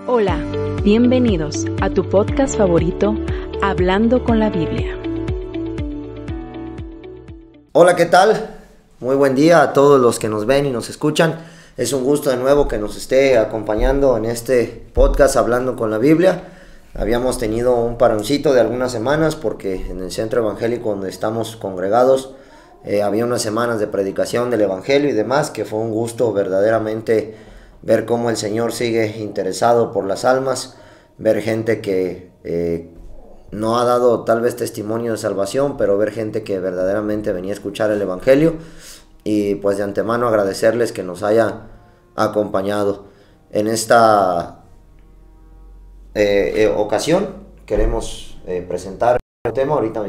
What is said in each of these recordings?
Hola, bienvenidos a tu podcast favorito, Hablando con la Biblia. Hola, ¿qué tal? Muy buen día a todos los que nos ven y nos escuchan. Es un gusto de nuevo que nos esté acompañando en este podcast Hablando con la Biblia. Habíamos tenido un paroncito de algunas semanas porque en el centro evangélico donde estamos congregados había unas semanas de predicación del evangelio y demás, que fue un gusto verdaderamente ver cómo el Señor sigue interesado por las almas, ver gente que no ha dado tal vez testimonio de salvación, pero ver gente que verdaderamente venía a escuchar el evangelio, y pues de antemano agradecerles que nos haya acompañado. En esta ocasión queremos presentar un tema. Ahorita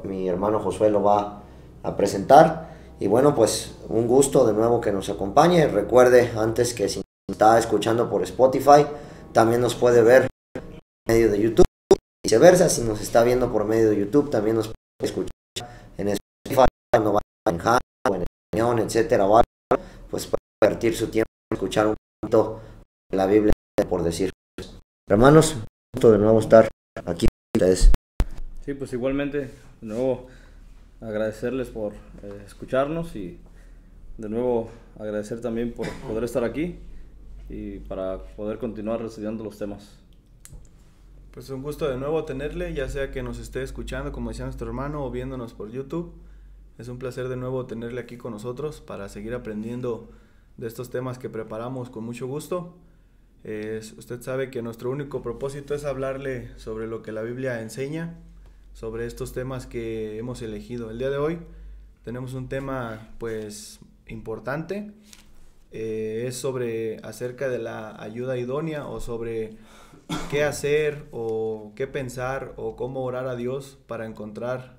mi hermano Josué lo va a presentar, y bueno, pues un gusto de nuevo que nos acompañe. Recuerde antes que si está escuchando por Spotify, también nos puede ver por medio de YouTube, y viceversa. Si nos está viendo por medio de YouTube, también nos puede escuchar en Spotify cuando va en Java o en el cañón, etcétera, pues puede invertir su tiempo en escuchar un poquito de la Biblia, por decir. Hermanos, un gusto de nuevo estar aquí con ustedes. Sí, pues igualmente, de nuevo agradecerles por escucharnos, y de nuevo agradecer también por poder estar aquí y para poder continuar estudiando los temas. Pues un gusto de nuevo tenerle, ya sea que nos esté escuchando, como decía nuestro hermano, o viéndonos por YouTube. Es un placer de nuevo tenerle aquí con nosotros para seguir aprendiendo de estos temas que preparamos con mucho gusto. Usted sabe que nuestro único propósito es hablarle sobre lo que la Biblia enseña, sobre estos temas que hemos elegido. El día de hoy tenemos un tema pues importante. Es acerca de la ayuda idónea, o sobre qué hacer o qué pensar o cómo orar a Dios para encontrar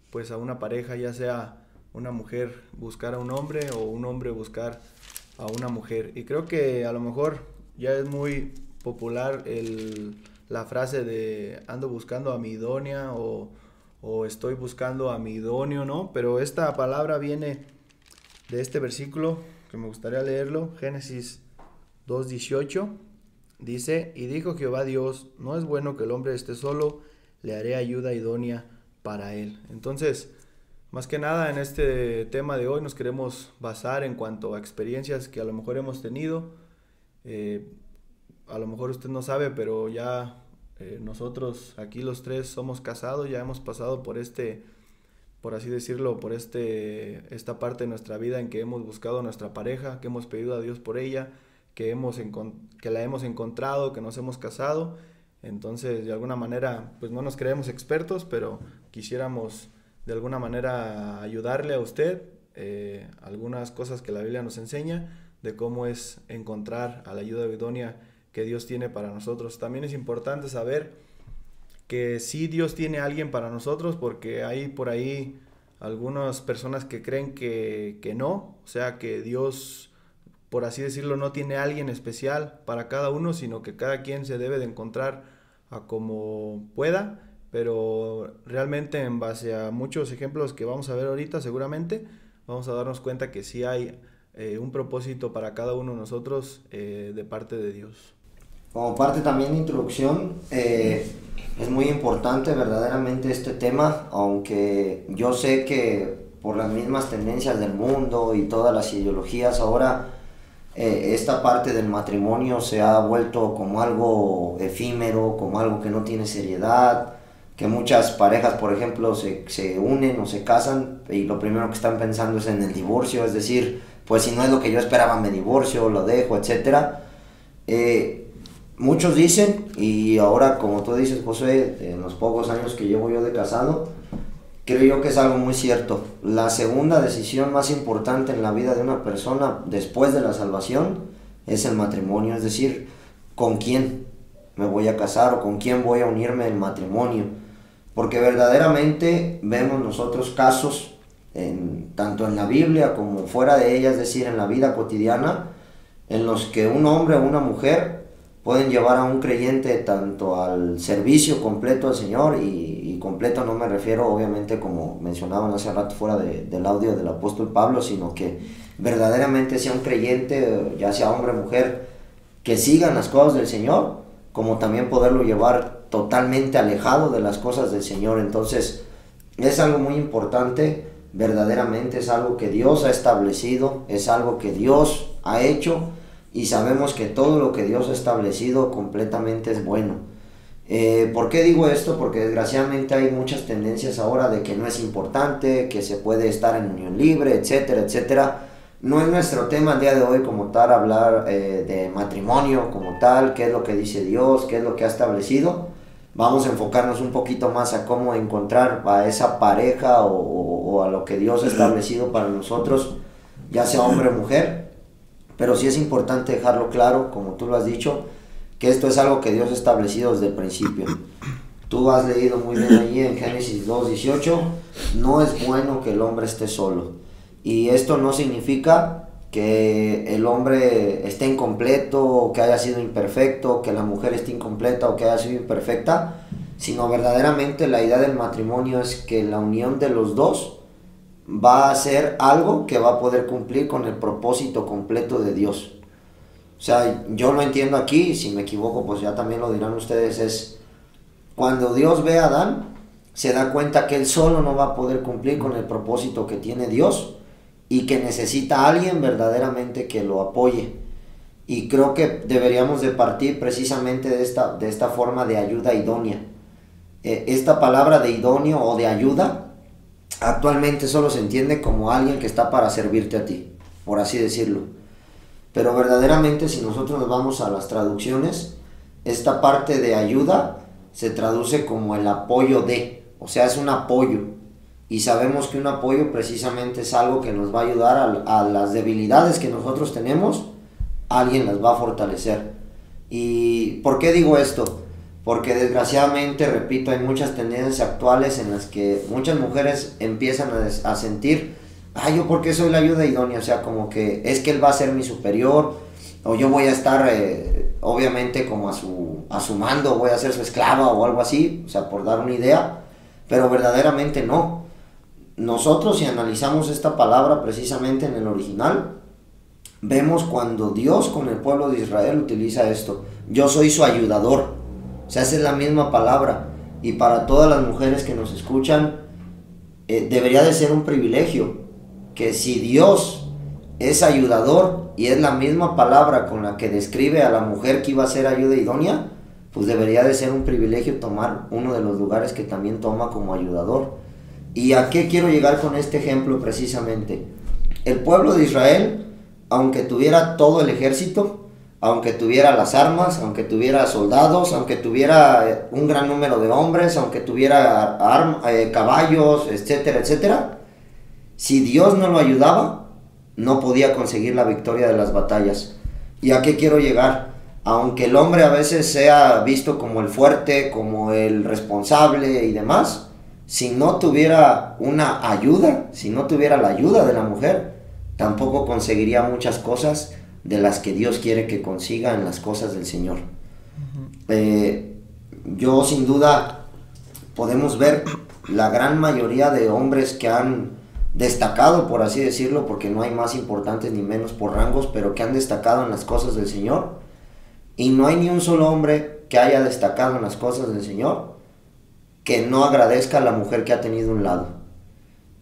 pues a una pareja, ya sea una mujer buscar a un hombre o un hombre buscar a una mujer. Y creo que a lo mejor ya es muy popular la frase de ando buscando a mi idónea o estoy buscando a mi idóneo, ¿no? Pero esta palabra viene de este versículo que me gustaría leerlo, Génesis 2:18, dice: y dijo Jehová Dios, no es bueno que el hombre esté solo, le haré ayuda idónea para él. Entonces, más que nada en este tema de hoy nos queremos basar en cuanto a experiencias que a lo mejor hemos tenido. A lo mejor usted no sabe, pero ya nosotros aquí los tres somos casados, ya hemos pasado por por así decirlo, por esta parte de nuestra vida en que hemos buscado a nuestra pareja, que hemos pedido a Dios por ella, que la hemos encontrado, que nos hemos casado. Entonces, de alguna manera, pues no nos creemos expertos, pero quisiéramos de alguna manera ayudarle a usted algunas cosas que la Biblia nos enseña de cómo es encontrar a la ayuda idónea que Dios tiene para nosotros. También es importante saber que sí, Dios tiene a alguien para nosotros, porque hay por ahí algunas personas que creen que no, o sea, que Dios, por así decirlo, no tiene a alguien especial para cada uno, sino que cada quien se debe de encontrar a como pueda. Pero realmente, en base a muchos ejemplos que vamos a ver ahorita, seguramente vamos a darnos cuenta que sí hay un propósito para cada uno de nosotros de parte de Dios. Como parte también de introducción, es muy importante verdaderamente este tema, aunque yo sé que por las mismas tendencias del mundo y todas las ideologías ahora, esta parte del matrimonio se ha vuelto como algo efímero, como algo que no tiene seriedad, que muchas parejas, por ejemplo, se unen o se casan y lo primero que están pensando es en el divorcio, es decir, pues si no es lo que yo esperaba me divorcio, lo dejo, etcétera. Muchos dicen, y ahora como tú dices, José, en los pocos años que llevo yo de casado, creo yo que es algo muy cierto. La segunda decisión más importante en la vida de una persona después de la salvación es el matrimonio, es decir, con quién me voy a casar o con quién voy a unirme en matrimonio. Porque verdaderamente vemos nosotros casos, tanto en la Biblia como fuera de ella, es decir, en la vida cotidiana, en los que un hombre o una mujer pueden llevar a un creyente tanto al servicio completo al Señor, y completo no me refiero obviamente como mencionaban hace rato fuera del audio del apóstol Pablo, sino que verdaderamente sea un creyente, ya sea hombre o mujer, que sigan las cosas del Señor, como también poderlo llevar totalmente alejado de las cosas del Señor. Entonces, es algo muy importante, verdaderamente es algo que Dios ha establecido, es algo que Dios ha hecho, y sabemos que todo lo que Dios ha establecido completamente es bueno. ¿Por qué digo esto? Porque desgraciadamente hay muchas tendencias ahora de que no es importante, que se puede estar en unión libre, etcétera, etcétera. No es nuestro tema el día de hoy como tal hablar de matrimonio como tal, qué es lo que dice Dios, qué es lo que ha establecido. Vamos a enfocarnos un poquito más a cómo encontrar a esa pareja o a lo que Dios ha establecido para nosotros, ya sea hombre o mujer. Pero sí es importante dejarlo claro, como tú lo has dicho, que esto es algo que Dios ha establecido desde el principio. Tú has leído muy bien allí en Génesis 2:18, no es bueno que el hombre esté solo. Y esto no significa que el hombre esté incompleto, o que haya sido imperfecto, que la mujer esté incompleta o que haya sido imperfecta, sino verdaderamente la idea del matrimonio es que la unión de los dos va a ser algo que va a poder cumplir con el propósito completo de Dios. O sea, yo lo entiendo aquí, si me equivoco pues ya también lo dirán ustedes, es cuando Dios ve a Adán, se da cuenta que él solo no va a poder cumplir con el propósito que tiene Dios y que necesita a alguien verdaderamente que lo apoye. Y creo que deberíamos de partir precisamente de esta forma de ayuda idónea. Esta palabra de idóneo o de ayuda actualmente solo se entiende como alguien que está para servirte a ti, por así decirlo. Pero verdaderamente si nosotros nos vamos a las traducciones, esta parte de ayuda se traduce como el apoyo de, o sea, es un apoyo. Y sabemos que un apoyo precisamente es algo que nos va a ayudar a las debilidades que nosotros tenemos, alguien las va a fortalecer. ¿Y por qué digo esto? Porque desgraciadamente, repito, hay muchas tendencias actuales en las que muchas mujeres empiezan a sentir, yo porque soy la ayuda idónea, o sea, como que es que él va a ser mi superior, o yo voy a estar obviamente como a su mando, voy a ser su esclava o algo así, o sea, por dar una idea, pero verdaderamente no. Nosotros, si analizamos esta palabra precisamente en el original, vemos cuando Dios con el pueblo de Israel utiliza esto, yo soy su ayudador, o sea, esa es la misma palabra, y para todas las mujeres que nos escuchan, debería de ser un privilegio, que si Dios es ayudador y es la misma palabra con la que describe a la mujer que iba a ser ayuda idónea, pues debería de ser un privilegio tomar uno de los lugares que también toma como ayudador. ¿Y a qué quiero llegar con este ejemplo precisamente? El pueblo de Israel, aunque tuviera todo el ejército, aunque tuviera las armas, aunque tuviera soldados, aunque tuviera un gran número de hombres, aunque tuviera caballos, etcétera, etcétera, si Dios no lo ayudaba, no podía conseguir la victoria de las batallas. ¿Y a qué quiero llegar? Aunque el hombre a veces sea visto como el fuerte, como el responsable y demás, si no tuviera una ayuda, si no tuviera la ayuda de la mujer, tampoco conseguiría muchas cosas de las que Dios quiere que consiga en las cosas del Señor. Yo sin duda podemos ver la gran mayoría de hombres que han destacado, por así decirlo, porque no hay más importantes ni menos por rangos, pero que han destacado en las cosas del Señor, y no hay ni un solo hombre que haya destacado en las cosas del Señor que no agradezca a la mujer que ha tenido un lado.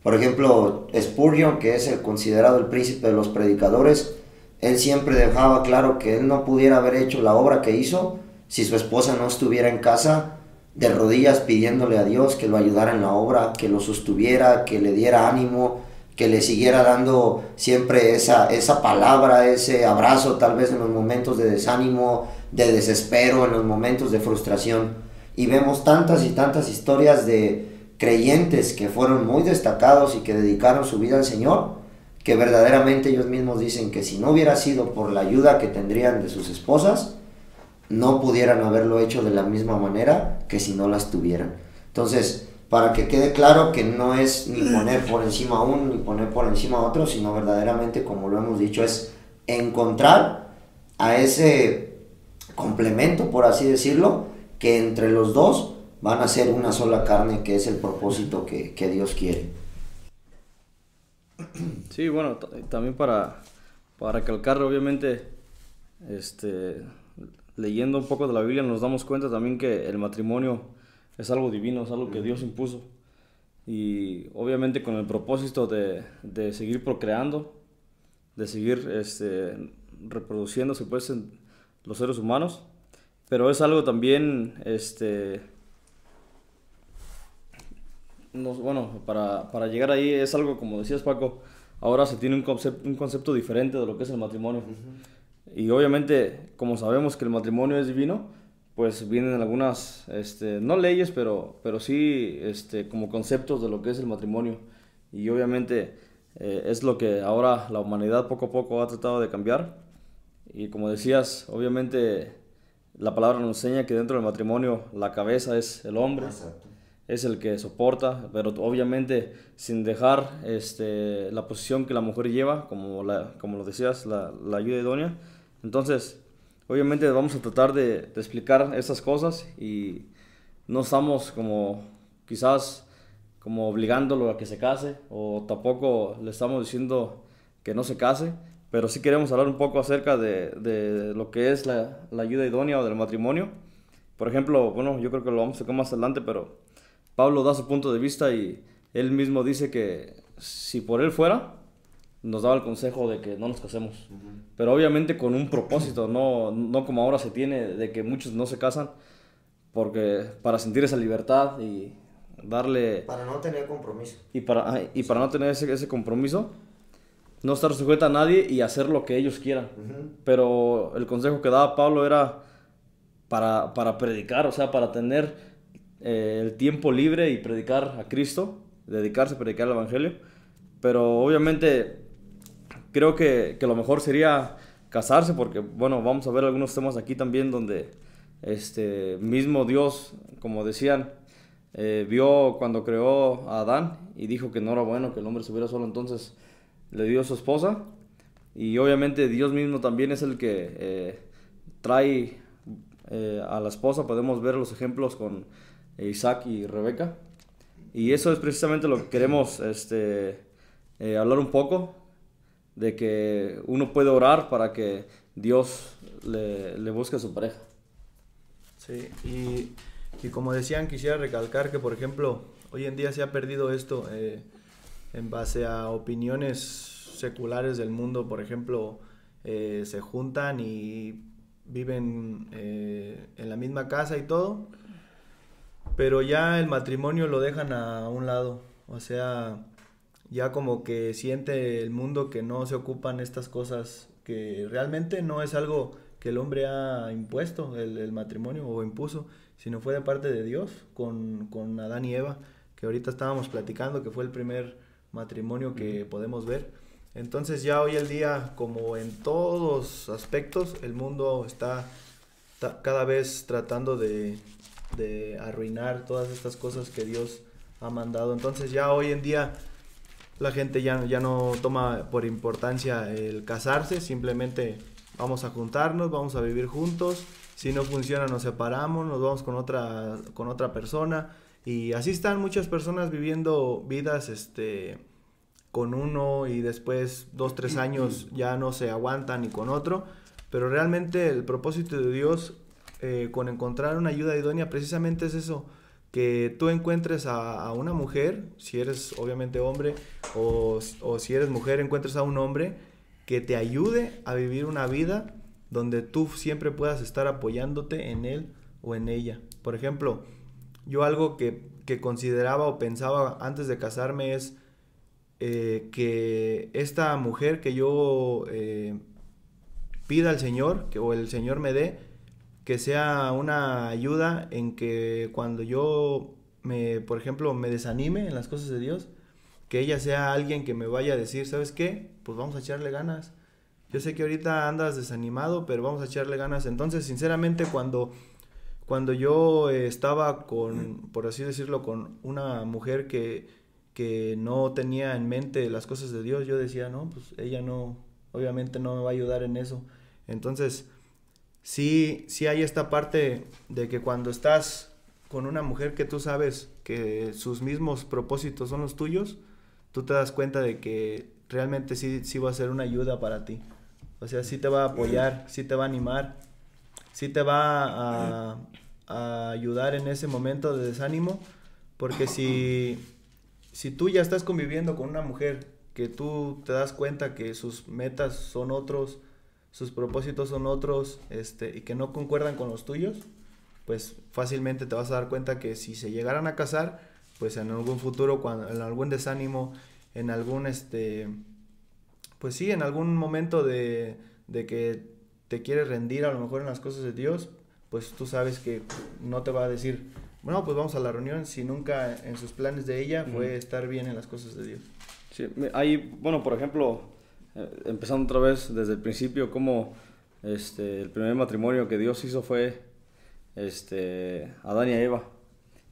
Por ejemplo, Spurgeon, que es el considerado el príncipe de los predicadores, él siempre dejaba claro que él no pudiera haber hecho la obra que hizo si su esposa no estuviera en casa de rodillas pidiéndole a Dios que lo ayudara en la obra, que lo sostuviera, que le diera ánimo, que le siguiera dando siempre esa palabra, ese abrazo, tal vez en los momentos de desánimo, de desespero, en los momentos de frustración. Y vemos tantas y tantas historias de creyentes que fueron muy destacados y que dedicaron su vida al Señor, que verdaderamente ellos mismos dicen que si no hubiera sido por la ayuda que tendrían de sus esposas, no pudieran haberlo hecho de la misma manera que si no las tuvieran. Entonces, para que quede claro que no es ni poner por encima a uno ni poner por encima a otro, sino verdaderamente, como lo hemos dicho, es encontrar a ese complemento, por así decirlo, que entre los dos van a ser una sola carne, que es el propósito que Dios quiere. Sí, bueno, también para recalcar, obviamente, leyendo un poco de la Biblia nos damos cuenta también que el matrimonio es algo divino, es algo que Dios impuso. Y obviamente con el propósito de seguir procreando, de seguir reproduciéndose pues en los seres humanos. Pero es algo también, bueno, para llegar ahí es algo, como decías Paco, ahora se tiene un concepto diferente de lo que es el matrimonio. Y obviamente, como sabemos que el matrimonio es divino, pues vienen algunas, no leyes, pero sí como conceptos de lo que es el matrimonio. Y obviamente es lo que ahora la humanidad poco a poco ha tratado de cambiar. Y como decías, obviamente la palabra nos enseña que dentro del matrimonio la cabeza es el hombre. Exacto. Es el que soporta, pero obviamente sin dejar la posición que la mujer lleva, como lo decías, la ayuda idónea. Entonces, obviamente vamos a tratar de explicar esas cosas y no estamos quizás obligándolo a que se case, o tampoco le estamos diciendo que no se case, pero sí queremos hablar un poco acerca de lo que es la ayuda idónea o del matrimonio. Por ejemplo, bueno, yo creo que lo vamos a tocar más adelante, pero Pablo da su punto de vista y él mismo dice que si por él fuera, nos daba el consejo de que no nos casemos. Pero obviamente con un propósito, no como ahora se tiene, de que muchos no se casan para sentir esa libertad y darle... Para no tener compromiso. Y para no tener ese compromiso, no estar sujeta a nadie y hacer lo que ellos quieran. Pero el consejo que daba Pablo era para predicar, o sea, para tener el tiempo libre y predicar a Cristo, dedicarse a predicar el Evangelio. Pero obviamente creo que lo mejor sería casarse, porque bueno, vamos a ver algunos temas aquí también donde mismo Dios, como decían, vio cuando creó a Adán y dijo que no era bueno que el hombre estuviera solo, entonces le dio a su esposa. Y obviamente Dios mismo también es el que trae a la esposa. Podemos ver los ejemplos con Isaac y Rebeca, y eso es precisamente lo que queremos hablar un poco, de que uno puede orar para que Dios le busque a su pareja. Sí, y como decían, quisiera recalcar que, por ejemplo, hoy en día se ha perdido esto en base a opiniones seculares del mundo. Por ejemplo, se juntan y viven en la misma casa y todo, pero ya el matrimonio lo dejan a un lado. O sea, ya como que siente el mundo que no se ocupan estas cosas, que realmente no es algo que el hombre ha impuesto, el matrimonio, o impuso, sino fue de parte de Dios con Adán y Eva, que ahorita estábamos platicando, que fue el primer matrimonio que podemos ver. Entonces ya hoy el día, como en todos aspectos, el mundo está cada vez tratando de arruinar todas estas cosas que Dios ha mandado. Entonces ya hoy en día la gente ya no toma por importancia el casarse, simplemente vamos a juntarnos, vamos a vivir juntos, si no funciona nos separamos, nos vamos con otra persona, y así están muchas personas viviendo vidas con uno, y después 2-3 años ya no se aguantan ni con otro. Pero realmente el propósito de Dios con encontrar una ayuda idónea precisamente es eso, que tú encuentres a una mujer, si eres obviamente hombre, o si eres mujer, encuentres a un hombre que te ayude a vivir una vida donde tú siempre puedas estar apoyándote en él o en ella. Por ejemplo, yo algo que consideraba o pensaba antes de casarme es que esta mujer que yo pida al Señor, o el Señor me dé, que sea una ayuda en que cuando yo por ejemplo, me desanime en las cosas de Dios, que ella sea alguien que me vaya a decir, ¿sabes qué? Pues vamos a echarle ganas. Yo sé que ahorita andas desanimado, pero vamos a echarle ganas. Entonces, sinceramente, cuando yo estaba por así decirlo, con una mujer que no tenía en mente las cosas de Dios, yo decía, no, pues ella obviamente no me va a ayudar en eso. Entonces, sí hay esta parte de que cuando estás con una mujer que tú sabes que sus mismos propósitos son los tuyos, tú te das cuenta de que realmente sí va a ser una ayuda para ti. O sea, sí te va a apoyar, sí te va a animar. sí te va a ayudar en ese momento de desánimo, porque si tú ya estás conviviendo con una mujer que tú te das cuenta que sus metas son otros, sus propósitos son otros, y que no concuerdan con los tuyos, pues fácilmente te vas a dar cuenta que si se llegaran a casar, pues en algún futuro, en algún desánimo, en algún pues sí, en algún momento de que te quieres rendir a lo mejor en las cosas de Dios, pues tú sabes que no te va a decir, bueno, pues vamos a la reunión, si nunca en sus planes de ella fue estar bien en las cosas de Dios. Sí, hay, bueno, por ejemplo, empezando otra vez desde el principio, como el primer matrimonio que Dios hizo fue Adán y Eva,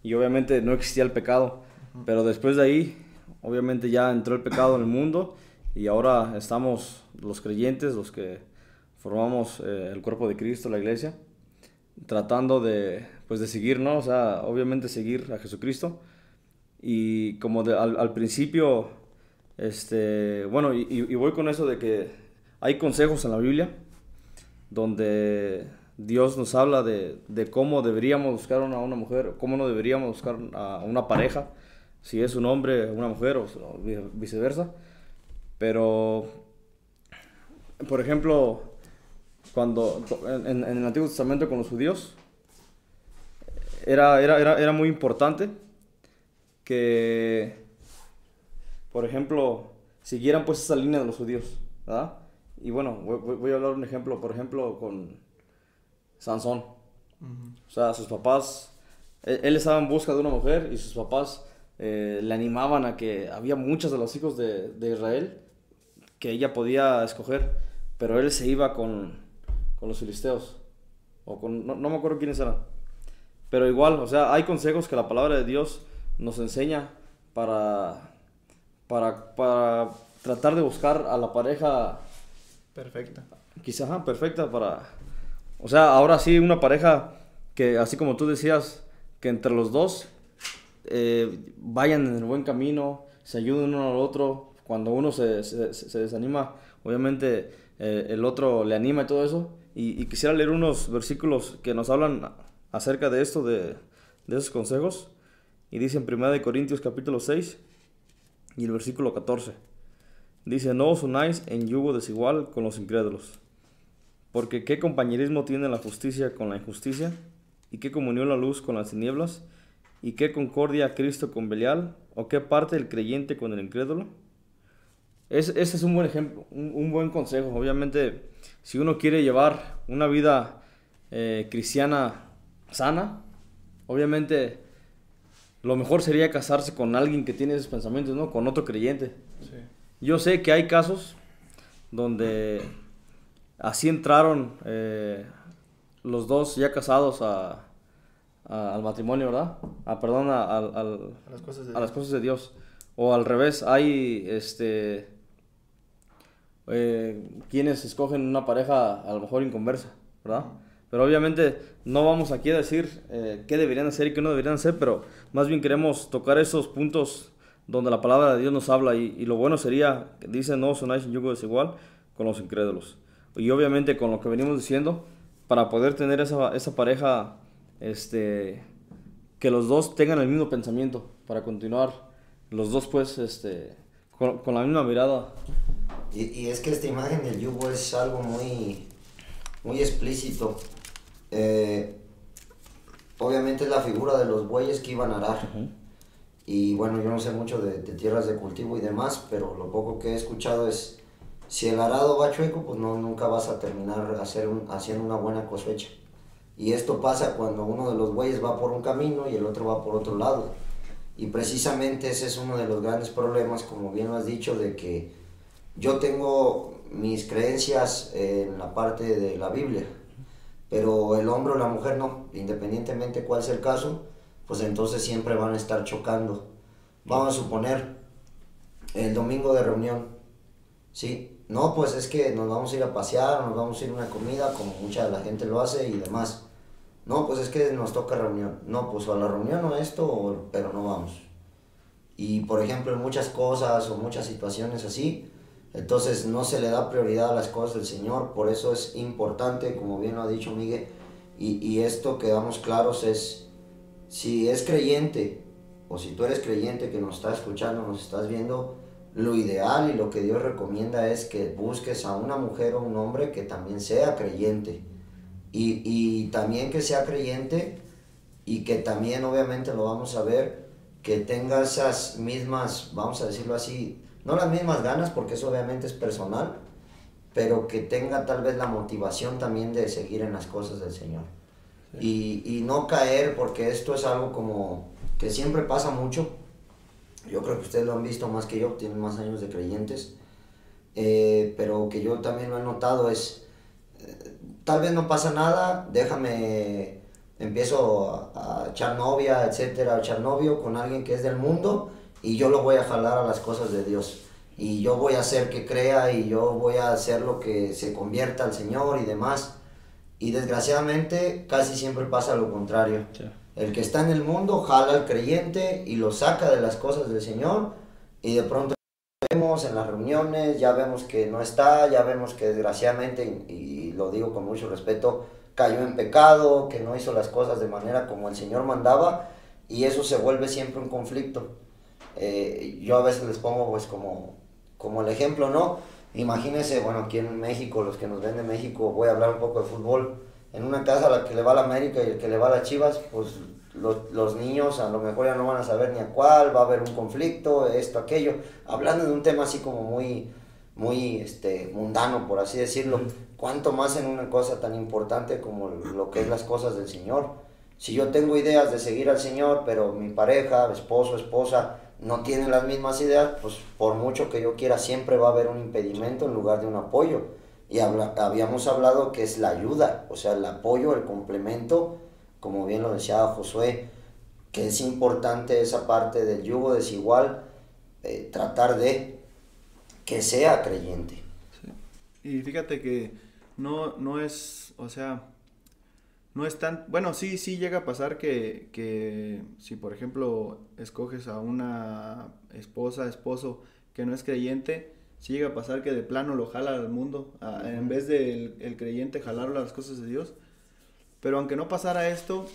y obviamente no existía el pecado, pero después de ahí, obviamente ya entró el pecado en el mundo, y ahora estamos los creyentes, los que formamos el cuerpo de Cristo, la iglesia, tratando de seguir, ¿no? O sea, obviamente seguir a Jesucristo. Y como al principio, bueno, y voy con eso de que hay consejos en la Biblia donde Dios nos habla de cómo deberíamos buscar a una mujer, cómo no deberíamos buscar a una pareja, si es un hombre, una mujer o viceversa. Pero, por ejemplo, cuando en el Antiguo Testamento con los judíos era muy importante que, por ejemplo, siguieran pues esa línea de los judíos, ¿verdad? Y bueno, voy a hablar un ejemplo, por ejemplo, con Sansón. O sea, sus papás, él estaba en busca de una mujer y sus papás le animaban a que había muchos de los hijos de Israel que ella podía escoger, pero él se iba con los filisteos, o no me acuerdo quiénes eran, pero igual, o sea, hay consejos que la palabra de Dios nos enseña para tratar de buscar a la pareja perfecta, quizás perfecta para, o sea, ahora sí, una pareja que, así como tú decías, que entre los dos vayan en el buen camino, se ayuden uno al otro. Cuando uno se desanima, obviamente el otro le anima y todo eso. Y quisiera leer unos versículos que nos hablan acerca de esto, de esos consejos. Y dice en 1 Corintios capítulo 6 y el versículo 14. Dice, no os unáis en yugo desigual con los incrédulos. Porque ¿qué compañerismo tiene la justicia con la injusticia? ¿Y qué comunión la luz con las tinieblas? ¿Y qué concordia Cristo con Belial? ¿O qué parte el creyente con el incrédulo? Ese es un buen ejemplo, un buen consejo. Obviamente, si uno quiere llevar una vida cristiana sana, obviamente lo mejor sería casarse con alguien que tiene esos pensamientos, ¿no? Con otro creyente. Sí. Yo sé que hay casos donde así entraron los dos ya casados al matrimonio, ¿verdad? Perdón, a las cosas de Dios. O al revés, hay quienes escogen una pareja a lo mejor inconversa, ¿verdad? Pero obviamente no vamos aquí a decir qué deberían hacer y qué no deberían hacer, pero más bien queremos tocar esos puntos donde la palabra de Dios nos habla, y lo bueno sería, dice, no os unáis en yugo desigual con los incrédulos. Y obviamente con lo que venimos diciendo, para poder tener esa pareja, que los dos tengan el mismo pensamiento, para continuar los dos pues con la misma mirada. Y es que esta imagen del yugo es algo muy, muy explícito. Obviamente es la figura de los bueyes que iban a arar. Uh-huh. Y bueno, yo no sé mucho de tierras de cultivo y demás, pero lo poco que he escuchado es, si el arado va chueco, pues nunca vas a terminar haciendo una buena cosecha. Y esto pasa cuando uno de los bueyes va por un camino y el otro va por otro lado. Y precisamente ese es uno de los grandes problemas, como bien lo has dicho, de que yo tengo mis creencias en la parte de la Biblia, pero el hombre o la mujer no, independientemente cuál sea el caso, pues entonces siempre van a estar chocando. Vamos a suponer, el domingo de reunión, ¿sí? No, pues es que nos vamos a ir a pasear, nos vamos a ir a una comida, como mucha de la gente lo hace y demás. No, pues es que nos toca reunión. No, pues o a la reunión o esto, pero no vamos. Y por ejemplo, en muchas cosas o muchas situaciones así, entonces no se le da prioridad a las cosas del Señor. Por eso es importante, como bien lo ha dicho Miguel, Y esto, quedamos claros, es, si es creyente, o si tú eres creyente que nos estás escuchando, nos estás viendo, lo ideal y lo que Dios recomienda es que busques a una mujer o un hombre que también sea creyente. Y también que sea creyente y que también, obviamente lo vamos a ver, que tenga esas mismas, vamos a decirlo así, no las mismas ganas, porque eso obviamente es personal, pero que tenga tal vez la motivación también de seguir en las cosas del Señor. Sí. Y no caer, porque esto es algo como que siempre pasa mucho. Yo creo que ustedes lo han visto más que yo, tienen más años de creyentes, pero que yo también lo he notado es, tal vez no pasa nada, empiezo a echar novia, etcétera, a echar novio con alguien que es del mundo y yo lo voy a jalar a las cosas de Dios. Y yo voy a hacer que crea y yo voy a hacer lo que se convierta al Señor y demás. Y desgraciadamente casi siempre pasa lo contrario. Sí. El que está en el mundo jala al creyente y lo saca de las cosas del Señor y de pronto vemos en las reuniones, ya vemos que no está, ya vemos que desgraciadamente, y lo digo con mucho respeto, cayó en pecado, que no hizo las cosas de manera como el Señor mandaba y eso se vuelve siempre un conflicto. Yo a veces les pongo pues como el ejemplo, ¿no? Imagínense, bueno, aquí en México, los que nos ven de México, voy a hablar un poco de fútbol. En una casa a la que le va a la América y el que le va a las Chivas, pues los niños a lo mejor ya no van a saber ni a cuál, va a haber un conflicto, esto, aquello. Hablando de un tema así como muy mundano, por así decirlo. ¿Cuánto más en una cosa tan importante como lo que es las cosas del Señor? Si yo tengo ideas de seguir al Señor, pero mi pareja, esposo, esposa, no tienen las mismas ideas, pues por mucho que yo quiera, siempre va a haber un impedimento en lugar de un apoyo. Y habíamos hablado que es la ayuda, o sea, el apoyo, el complemento, como bien lo decía Josué, que es importante esa parte del yugo desigual, tratar de que sea creyente. Sí. Y fíjate que no es, o sea, no es tan, bueno, sí llega a pasar que si por ejemplo escoges a una esposo que no es creyente, sí llega a pasar que de plano lo jala al mundo, en vez de el creyente jalarlo a las cosas de Dios. Pero aunque no pasara esto,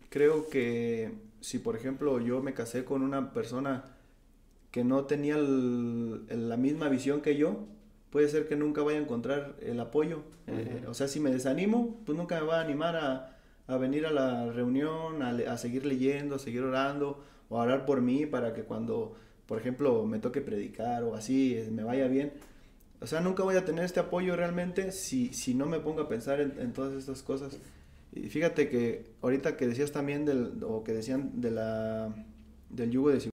creo que si por ejemplo yo me casé con una persona que no tenía la misma visión que yo, puede ser que nunca vaya a encontrar el apoyo. O sea, si me desanimo, pues nunca me va a animar a venir a la reunión, a seguir leyendo, a seguir orando, o a orar por mí para que cuando, por ejemplo, me toque predicar o así, me vaya bien. O sea, nunca voy a tener este apoyo realmente si no me pongo a pensar en todas estas cosas. Y fíjate que ahorita que decías también del yugo de,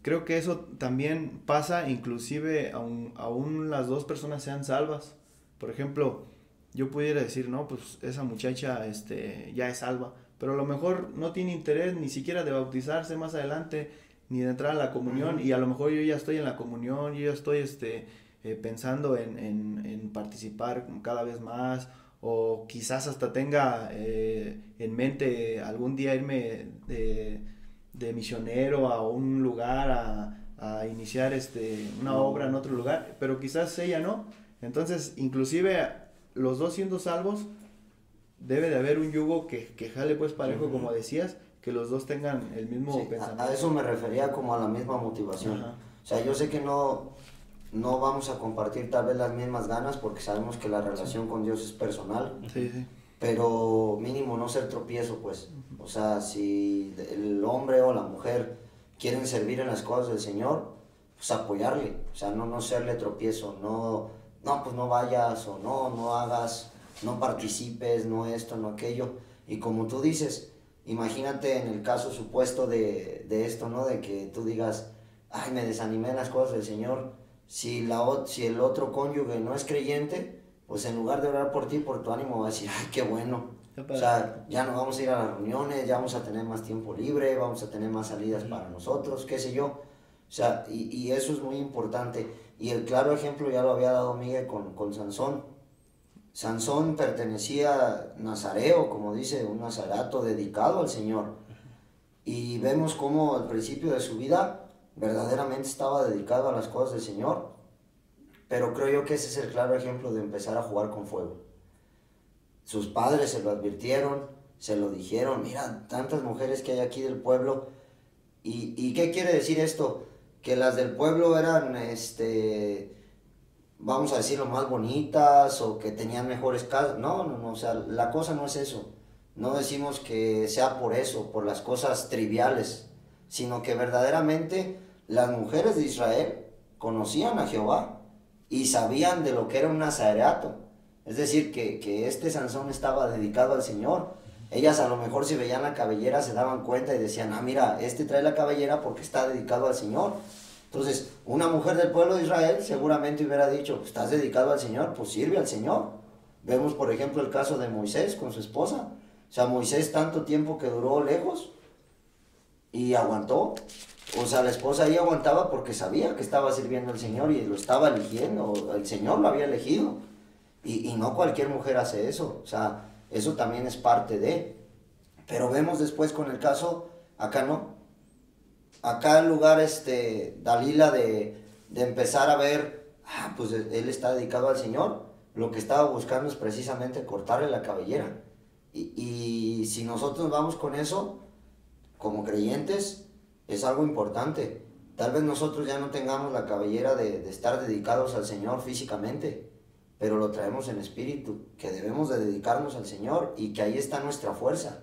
creo que eso también pasa inclusive aún las dos personas sean salvas. Por ejemplo, yo pudiera decir, no, pues esa muchacha ya es salva, pero a lo mejor no tiene interés ni siquiera de bautizarse más adelante, ni de entrar a la comunión, y a lo mejor yo ya estoy en la comunión, yo ya estoy pensando en participar cada vez más, o quizás hasta tenga en mente algún día irme de misionero a un lugar a iniciar una obra en otro lugar, pero quizás ella no. Entonces, inclusive los dos siendo salvos, debe de haber un yugo que jale pues parejo, como decías, que los dos tengan el mismo pensamiento. A eso me refería como a la misma motivación. Ajá. O sea, yo sé que no vamos a compartir tal vez las mismas ganas porque sabemos que la relación con Dios es personal. Sí, sí. Pero mínimo no ser tropiezo, pues. O sea, si el hombre o la mujer quieren servir en las cosas del Señor, pues apoyarle. O sea, no serle tropiezo, pues no vayas, o no hagas, no participes, no esto, no aquello. Y como tú dices, imagínate en el caso supuesto de esto, ¿no? De que tú digas, ay, me desanimé en las cosas del Señor. Si el otro cónyuge no es creyente, pues en lugar de orar por ti, por tu ánimo, va a decir, ay, qué bueno. O sea, ya no vamos a ir a las reuniones, ya vamos a tener más tiempo libre, vamos a tener más salidas para nosotros, qué sé yo. O sea, y eso es muy importante. Y el claro ejemplo ya lo había dado Miguel con Sansón. Sansón pertenecía a Nazareo, como dice, un nazarato dedicado al Señor. Y vemos cómo al principio de su vida verdaderamente estaba dedicado a las cosas del Señor. Pero creo yo que ese es el claro ejemplo de empezar a jugar con fuego. sus padres se lo advirtieron, se lo dijeron, mira, tantas mujeres que hay aquí del pueblo. ¿Y qué quiere decir esto? Que las del pueblo eran, vamos a decirlo, más bonitas o que tenían mejores casas. No, o sea, la cosa no es eso. No decimos que sea por eso, por las cosas triviales, sino que verdaderamente las mujeres de Israel conocían a Jehová y sabían de lo que era un nazareato. Es decir, que este Sansón estaba dedicado al Señor. Ellas a lo mejor si veían la cabellera se daban cuenta y decían, mira, este trae la cabellera porque está dedicado al Señor. Entonces, una mujer del pueblo de Israel seguramente hubiera dicho, ¿estás dedicado al Señor? Pues sirve al Señor. Vemos, por ejemplo, el caso de Moisés con su esposa. O sea, Moisés tanto tiempo que duró lejos y aguantó. O sea, la esposa ahí aguantaba porque sabía que estaba sirviendo al Señor y lo estaba eligiendo. El Señor lo había elegido. Y no cualquier mujer hace eso. O sea, eso también es parte de. Pero vemos después con el caso, acá no. Acá en lugar, Dalila de empezar a ver, pues él está dedicado al Señor, lo que estaba buscando es precisamente cortarle la cabellera. Y si nosotros vamos con eso, como creyentes, es algo importante. Tal vez nosotros ya no tengamos la cabellera de estar dedicados al Señor físicamente, pero lo traemos en espíritu, que debemos de dedicarnos al Señor y que ahí está nuestra fuerza.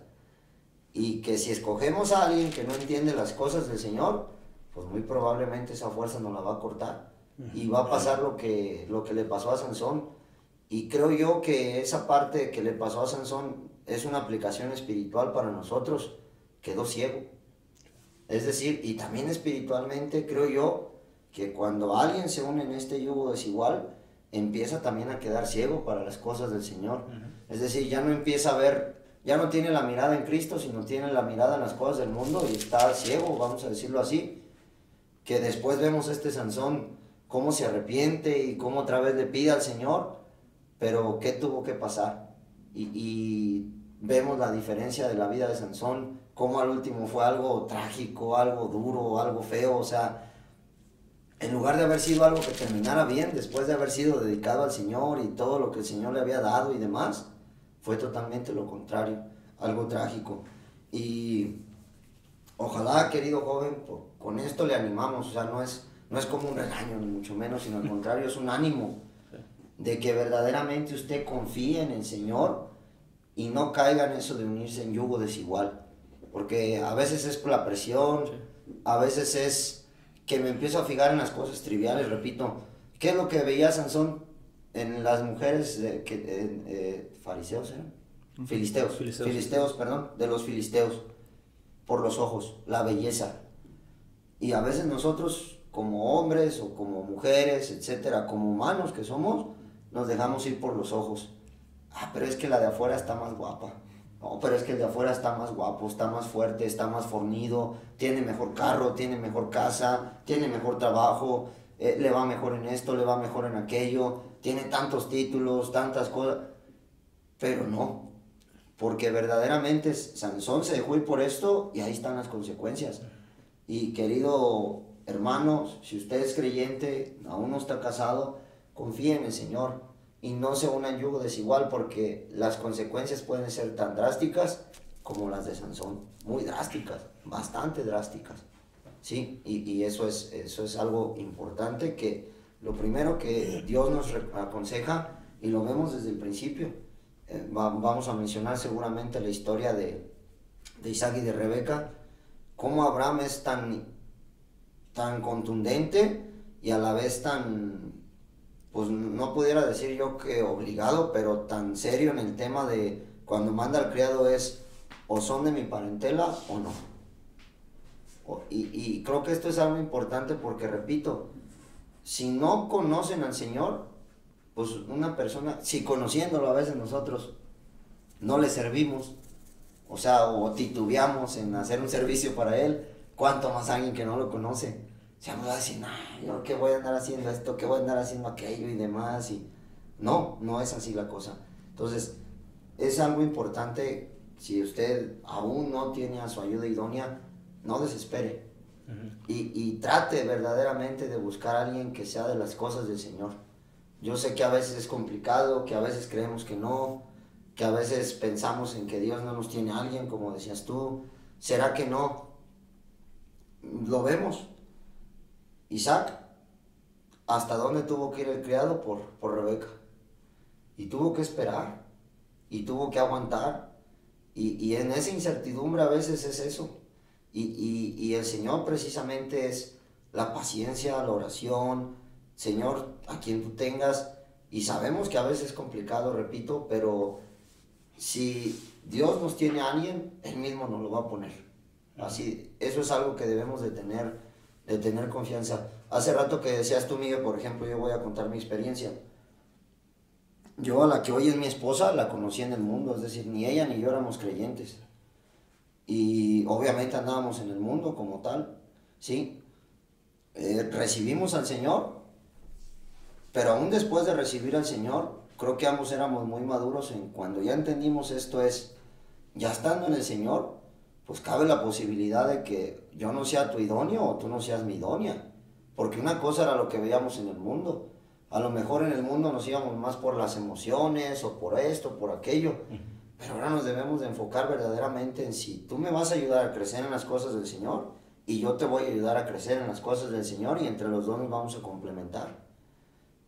Y que si escogemos a alguien que no entiende las cosas del Señor, pues muy probablemente esa fuerza nos la va a cortar. Y va a pasar lo que le pasó a Sansón. Y creo yo que esa parte que le pasó a Sansón es una aplicación espiritual para nosotros. Quedó ciego. Es decir, y también espiritualmente creo yo que cuando alguien se une en este yugo desigual, empieza también a quedar ciego para las cosas del Señor. Es decir, ya no empieza a ver, ya no tiene la mirada en Cristo, sino tiene la mirada en las cosas del mundo y está ciego, vamos a decirlo así. Que después vemos Sansón, cómo se arrepiente y cómo otra vez le pide al Señor, pero ¿qué tuvo que pasar? Y vemos la diferencia de la vida de Sansón, cómo al último fue algo trágico, algo duro, algo feo, o sea, en lugar de haber sido algo que terminara bien, después de haber sido dedicado al Señor y todo lo que el Señor le había dado y demás, fue totalmente lo contrario, algo trágico. Y ojalá, querido joven, con esto le animamos, o sea, no es como un regaño, ni mucho menos, sino al contrario, es un ánimo de que verdaderamente usted confíe en el Señor y no caiga en eso de unirse en yugo desigual, porque a veces es por la presión, a veces es que me empiezo a fijar en las cosas triviales, repito, ¿qué es lo que veía Sansón en las mujeres fariseos, ¿eran? Filisteos, perdón, de los filisteos, por los ojos, la belleza. Y a veces nosotros, como hombres o como mujeres, etcétera, como humanos que somos, nos dejamos ir por los ojos. Pero es que la de afuera está más guapa. No, pero es que el de afuera está más guapo, está más fuerte, está más fornido, tiene mejor carro, tiene mejor casa, tiene mejor trabajo, le va mejor en esto, le va mejor en aquello, tiene tantos títulos, tantas cosas. Pero no, porque verdaderamente Sansón se dejó ir por esto y ahí están las consecuencias. Y querido hermano, si usted es creyente, aún no está casado, confíe en el Señor. Y no se una en yugo desigual, porque las consecuencias pueden ser tan drásticas como las de Sansón, muy drásticas, bastante drásticas, ¿sí? Y eso es algo importante, que lo primero que Dios nos aconseja, y lo vemos desde el principio, vamos a mencionar seguramente la historia de Isaac y de Rebeca, cómo Abraham es tan contundente y a la vez tan, pues no pudiera decir yo que obligado, pero tan serio en el tema de cuando manda al criado es o son de mi parentela o no. Y creo que esto es algo importante porque, repito, si no conocen al Señor, pues una persona, si conociéndolo a veces nosotros no le servimos, o sea, o titubeamos en hacer un servicio para Él, cuánto más alguien que no lo conoce. Se va a decir, yo qué voy a andar haciendo esto, qué voy a andar haciendo aquello y demás. Y no es así la cosa. Entonces, es algo importante, si usted aún no tiene a su ayuda idónea, no desespere. Y trate verdaderamente de buscar a alguien que sea de las cosas del Señor. Yo sé que a veces es complicado, que a veces creemos que que a veces pensamos en que Dios no nos tiene a alguien, como decías tú. ¿Será que no? Lo vemos. Isaac, ¿hasta dónde tuvo que ir el criado? Por Rebeca. Y tuvo que esperar, y tuvo que aguantar, y en esa incertidumbre a veces es eso. Y el Señor precisamente es la paciencia, la oración. Señor, a quien tú tengas, y sabemos que a veces es complicado, repito, pero si Dios nos tiene a alguien, Él mismo nos lo va a poner. Así, eso es algo que debemos de tener confianza. Hace rato que decías tú, Miguel, por ejemplo, yo voy a contar mi experiencia. Yo a la que hoy es mi esposa la conocí en el mundo, es decir, ni ella ni yo éramos creyentes. Y obviamente andábamos en el mundo como tal, ¿sí? Recibimos al Señor, pero aún después de recibir al Señor, creo que ambos éramos muy maduros en cuando ya entendimos esto es, ya estando en el Señor, pues cabe la posibilidad de que yo no sea tu idóneo o tú no seas mi idónea, porque una cosa era lo que veíamos en el mundo. A lo mejor en el mundo nos íbamos más por las emociones o por esto, por aquello, pero ahora nos debemos de enfocar verdaderamente en si tú me vas a ayudar a crecer en las cosas del Señor y yo te voy a ayudar a crecer en las cosas del Señor y entre los dos nos vamos a complementar.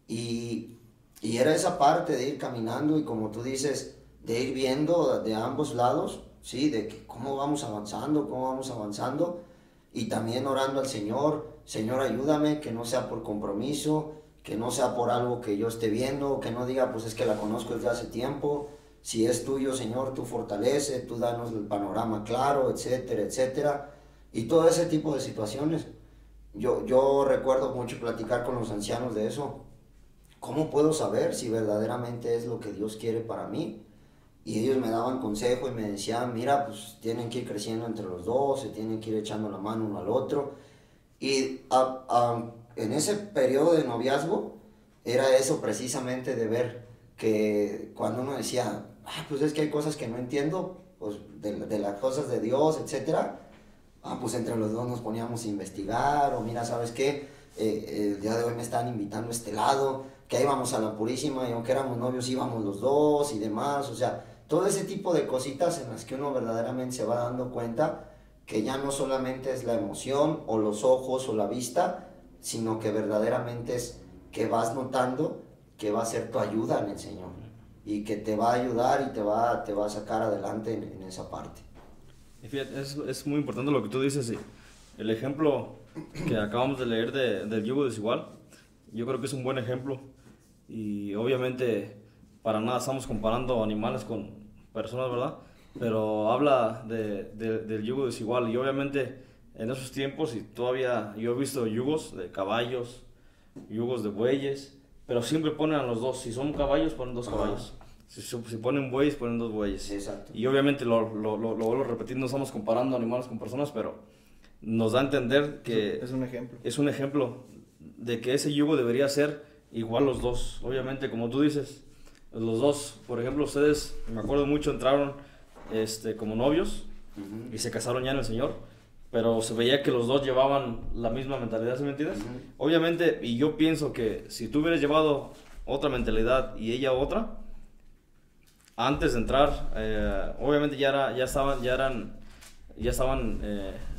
Y era esa parte de ir caminando y como tú dices, de ir viendo de ambos lados, ¿sí? De que cómo vamos avanzando y también orando al Señor, Señor ayúdame, que no sea por compromiso, que no sea por algo que yo esté viendo, que no diga pues es que la conozco desde hace tiempo, si es tuyo Señor, tú fortalece, tú danos el panorama claro, etcétera, etcétera, y todo ese tipo de situaciones. Yo recuerdo mucho platicar con los ancianos de eso. ¿Cómo puedo saber si verdaderamente es lo que Dios quiere para mí? Y ellos me daban consejo y me decían, mira, pues tienen que ir creciendo entre los dos, se tienen que ir echando la mano uno al otro. Y en ese periodo de noviazgo era eso precisamente de ver que cuando uno decía, pues es que hay cosas que no entiendo, pues de las cosas de Dios, etcétera, pues entre los dos nos poníamos a investigar, o mira, ¿sabes qué? El día de hoy me están invitando a este lado, que ahí vamos a la Purísima, y aunque éramos novios íbamos los dos y demás, o sea, todo ese tipo de cositas en las que uno verdaderamente se va dando cuenta que ya no solamente es la emoción o los ojos o la vista, sino que verdaderamente es que vas notando que va a ser tu ayuda en el Señor y que te va a ayudar y te va a sacar adelante en esa parte. Y fíjate, es muy importante lo que tú dices, y el ejemplo que acabamos de leer del yugo desigual, yo creo que es un buen ejemplo, y obviamente para nada estamos comparando animales con personas, ¿verdad? Pero habla del yugo desigual, y obviamente en esos tiempos, y todavía yo he visto yugos de caballos, yugos de bueyes, pero siempre ponen a los dos. Si son caballos, ponen dos caballos. Si ponen bueyes, ponen dos bueyes. Exacto. Y obviamente lo vuelvo a repetir, no estamos comparando animales con personas, pero nos da a entender que es un ejemplo. Es un ejemplo de que ese yugo debería ser igual los dos. Obviamente, como tú dices, los dos, por ejemplo, ustedes, me acuerdo mucho, entraron como novios y se casaron ya en el Señor, pero se veía que los dos llevaban la misma mentalidad, ¿sí me entiendes? Obviamente, y yo pienso que si tú hubieras llevado otra mentalidad y ella otra, antes de entrar, obviamente ya estaban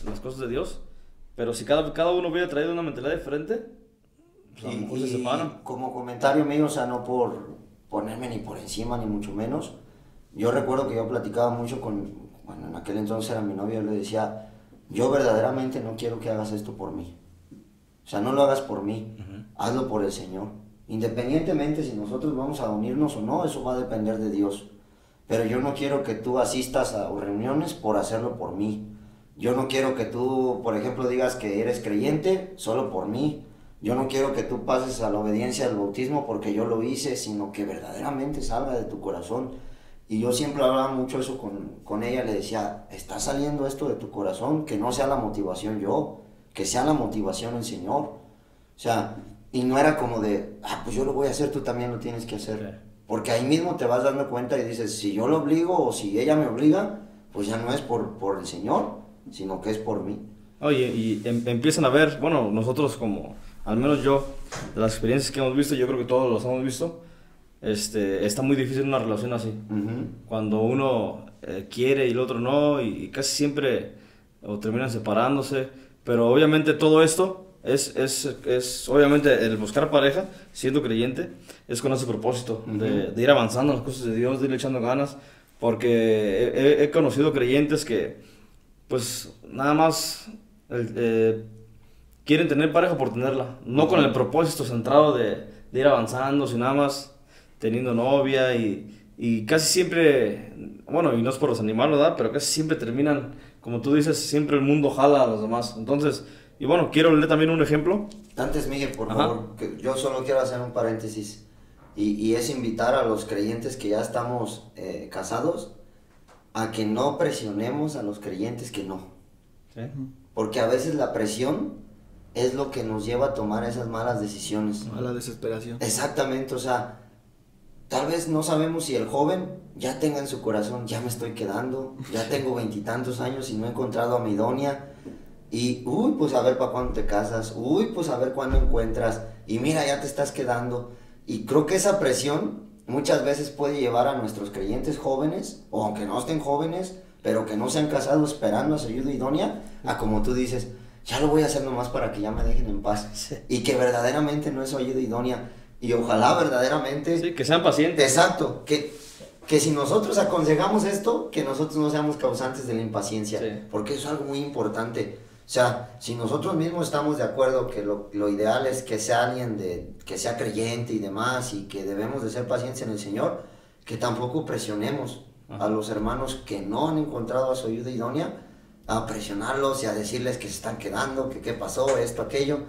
las cosas de Dios, pero si cada uno hubiera traído una mentalidad diferente, pues a lo mejor se separan. Como comentario mío, o sea, no por ponerme ni por encima, ni mucho menos, yo recuerdo que yo platicaba mucho bueno, en aquel entonces era mi novio, yo le decía, yo verdaderamente no quiero que hagas esto por mí. O sea, no lo hagas por mí, hazlo por el Señor. Independientemente si nosotros vamos a unirnos o no, eso va a depender de Dios. Pero yo no quiero que tú asistas a reuniones por hacerlo por mí. Yo no quiero que tú, por ejemplo, digas que eres creyente solo por mí. Yo no quiero que tú pases a la obediencia al bautismo porque yo lo hice, sino que verdaderamente salga de tu corazón. Y yo siempre hablaba mucho eso con ella, le decía, está saliendo esto de tu corazón, que no sea la motivación yo, que sea la motivación el Señor. O sea, y no era como de, pues yo lo voy a hacer, tú también lo tienes que hacer. Sí. Porque ahí mismo te vas dando cuenta y dices, si yo lo obligo o si ella me obliga, pues ya no es por el Señor, sino que es por mí. Oye, y empiezan a ver, bueno, nosotros como, al menos yo, de las experiencias que hemos visto, yo creo que todos los hemos visto, está muy difícil una relación así. Cuando uno quiere y el otro no, y casi siempre o terminan separándose. Pero obviamente todo esto es obviamente el buscar pareja, siendo creyente, es con ese propósito de ir avanzando en las cosas de Dios, de ir echando ganas. Porque he conocido creyentes que, pues, nada más quieren tener pareja por tenerla, no con el propósito centrado de ir avanzando, sino nada más teniendo novia y casi siempre, bueno, y no es por desanimarlo, ¿verdad? Pero casi siempre terminan, como tú dices, siempre el mundo jala a los demás. Entonces, y bueno, quiero leer también un ejemplo. Antes, Miguel, por favor, que yo solo quiero hacer un paréntesis y es invitar a los creyentes que ya estamos casados a que no presionemos a los creyentes que no. ¿Sí? Porque a veces la presión es lo que nos lleva a tomar esas malas decisiones. A la desesperación. Exactamente, o sea, tal vez no sabemos si el joven ya tenga en su corazón, ya me estoy quedando, ya tengo 20 y tantos años y no he encontrado a mi idónea. Y, pues a ver para cuándo te casas, pues a ver cuándo encuentras, y mira, ya te estás quedando. Y creo que esa presión muchas veces puede llevar a nuestros creyentes jóvenes, o aunque no estén jóvenes, pero que no se han casado esperando a su ayuda idónea, a como tú dices, ya lo voy a hacer nomás para que ya me dejen en paz. Sí. Y que verdaderamente no es su ayuda idónea. Y ojalá verdaderamente... Sí, que sean pacientes. Exacto, que si nosotros aconsejamos esto, que nosotros no seamos causantes de la impaciencia, Sí. porque eso es algo muy importante. O sea, si nosotros mismos estamos de acuerdo que lo ideal es que sea alguien que sea creyente y demás, y que debemos de ser pacientes en el Señor, que tampoco presionemos a los hermanos que no han encontrado a su ayuda idónea, a presionarlos y a decirles que se están quedando, que qué pasó, esto, aquello.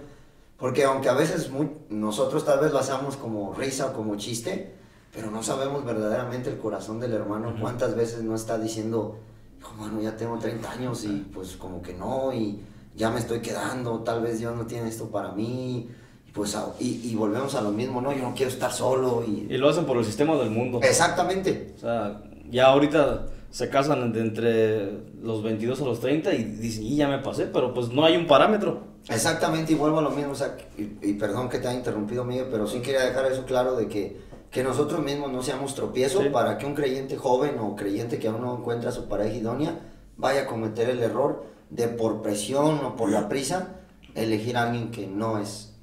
Porque aunque a veces nosotros tal vez lo hacemos como risa o como chiste, pero no sabemos verdaderamente el corazón del hermano. ¿Cuántas veces no está diciendo, hijo, mano, ya tengo 30 años y pues como que no, y ya me estoy quedando, tal vez Dios no tiene esto para mí, pues, y volvemos a lo mismo, no, yo no quiero estar solo. Y lo hacen por el sistema del mundo. Exactamente. O sea, ya ahorita se casan entre los 22 a los 30 y dicen, y ya me pasé, pero pues no hay un parámetro. Exactamente, y vuelvo a lo mismo, o sea, y perdón que te haya interrumpido, Miguel, pero sí quería dejar eso claro de que nosotros mismos no seamos tropiezo para que un creyente joven o creyente que aún no encuentra a su pareja idónea vaya a cometer el error de por presión o por la prisa elegir a alguien que no es.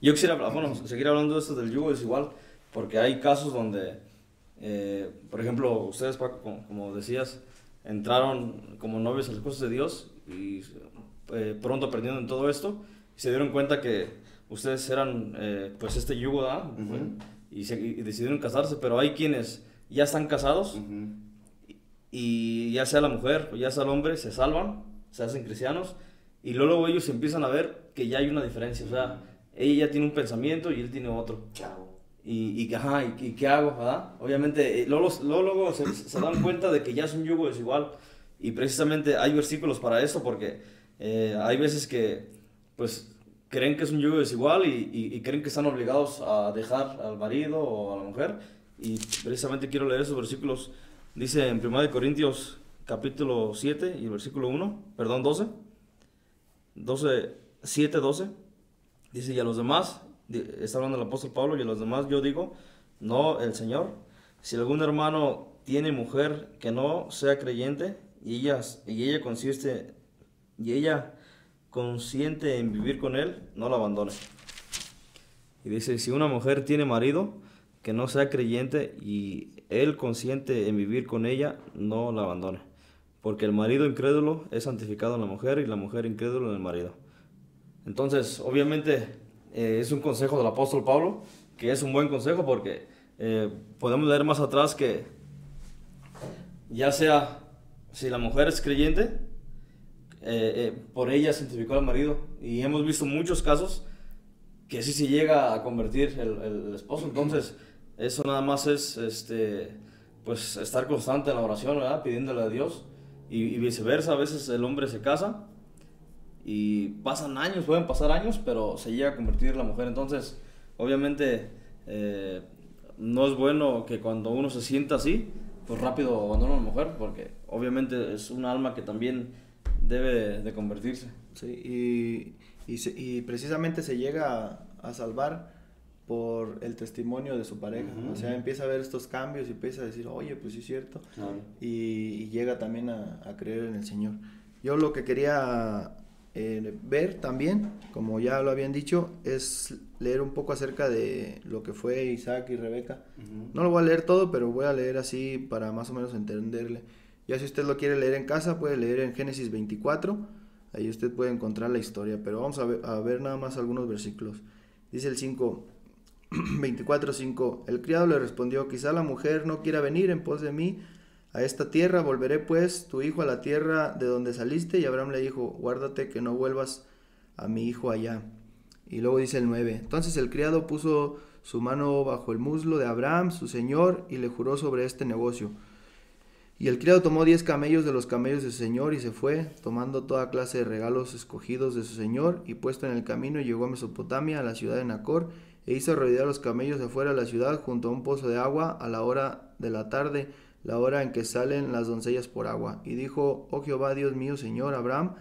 Yo quisiera seguir hablando de esto del yugo desigual, porque hay casos donde, por ejemplo, ustedes, Paco, como decías, entraron como novios a las cosas de Dios y pronto aprendieron en todo esto y se dieron cuenta que ustedes eran pues este yugo, ¿verdad? Y decidieron casarse, pero hay quienes ya están casados y ya sea la mujer o ya sea el hombre, se salvan, se hacen cristianos y luego ellos empiezan a ver que ya hay una diferencia, o sea, ella ya tiene un pensamiento y él tiene otro. Chao. ¿Y qué hago? ¿Verdad? Obviamente, luego se dan cuenta de que ya es un yugo desigual y precisamente hay versículos para esto porque hay veces que pues creen que es un yugo desigual y creen que están obligados a dejar al marido o a la mujer, y precisamente quiero leer esos versículos. Dice en 1 Corintios capítulo 7 y el versículo 7-12, dice, y a los demás, está hablando el apóstol Pablo, y a los demás yo digo, no el Señor, si algún hermano tiene mujer que no sea creyente y ella consiente en vivir con él, no la abandone. Y dice, si una mujer tiene marido que no sea creyente y él consiente en vivir con ella, no la abandone. Porque el marido incrédulo es santificado en la mujer y la mujer incrédula en el marido. Entonces, obviamente, es un consejo del apóstol Pablo, que es un buen consejo porque podemos leer más atrás que ya sea si la mujer es creyente, por ella santificó al marido, y hemos visto muchos casos que sí se llega a convertir el esposo. Entonces eso nada más es pues estar constante en la oración, ¿verdad? Pidiéndole a Dios, y viceversa. A veces el hombre se casa y pueden pasar años, pero se llega a convertir la mujer. Entonces obviamente no es bueno que cuando uno se sienta así pues rápido abandona a la mujer, porque obviamente es un alma que también debe de convertirse. Sí, y precisamente se llega a salvar por el testimonio de su pareja. O sea, empieza a ver estos cambios y empieza a decir, oye, pues sí es cierto. Y llega también a creer en el Señor. Yo lo que quería ver también, como ya lo habían dicho, es leer un poco acerca de lo que fue Isaac y Rebeca. No lo voy a leer todo, pero voy a leer así para más o menos entenderle. Ya si usted lo quiere leer en casa, puede leer en Génesis 24, ahí usted puede encontrar la historia, pero vamos a ver nada más algunos versículos. Dice el 5, 24:5, el criado le respondió, quizá la mujer no quiera venir en pos de mí a esta tierra, volveré pues tu hijo a la tierra de donde saliste. Y Abraham le dijo, guárdate que no vuelvas a mi hijo allá. Y luego dice el 9, entonces el criado puso su mano bajo el muslo de Abraham, su señor, y le juró sobre este negocio. Y el criado tomó 10 camellos de los camellos de su señor y se fue, tomando toda clase de regalos escogidos de su señor, y puesto en el camino llegó a Mesopotamia, a la ciudad de Nacor, e hizo rodear los camellos afuera de la ciudad junto a un pozo de agua a la hora de la tarde, la hora en que salen las doncellas por agua. Y dijo, oh Jehová Dios mío, Señor Abraham,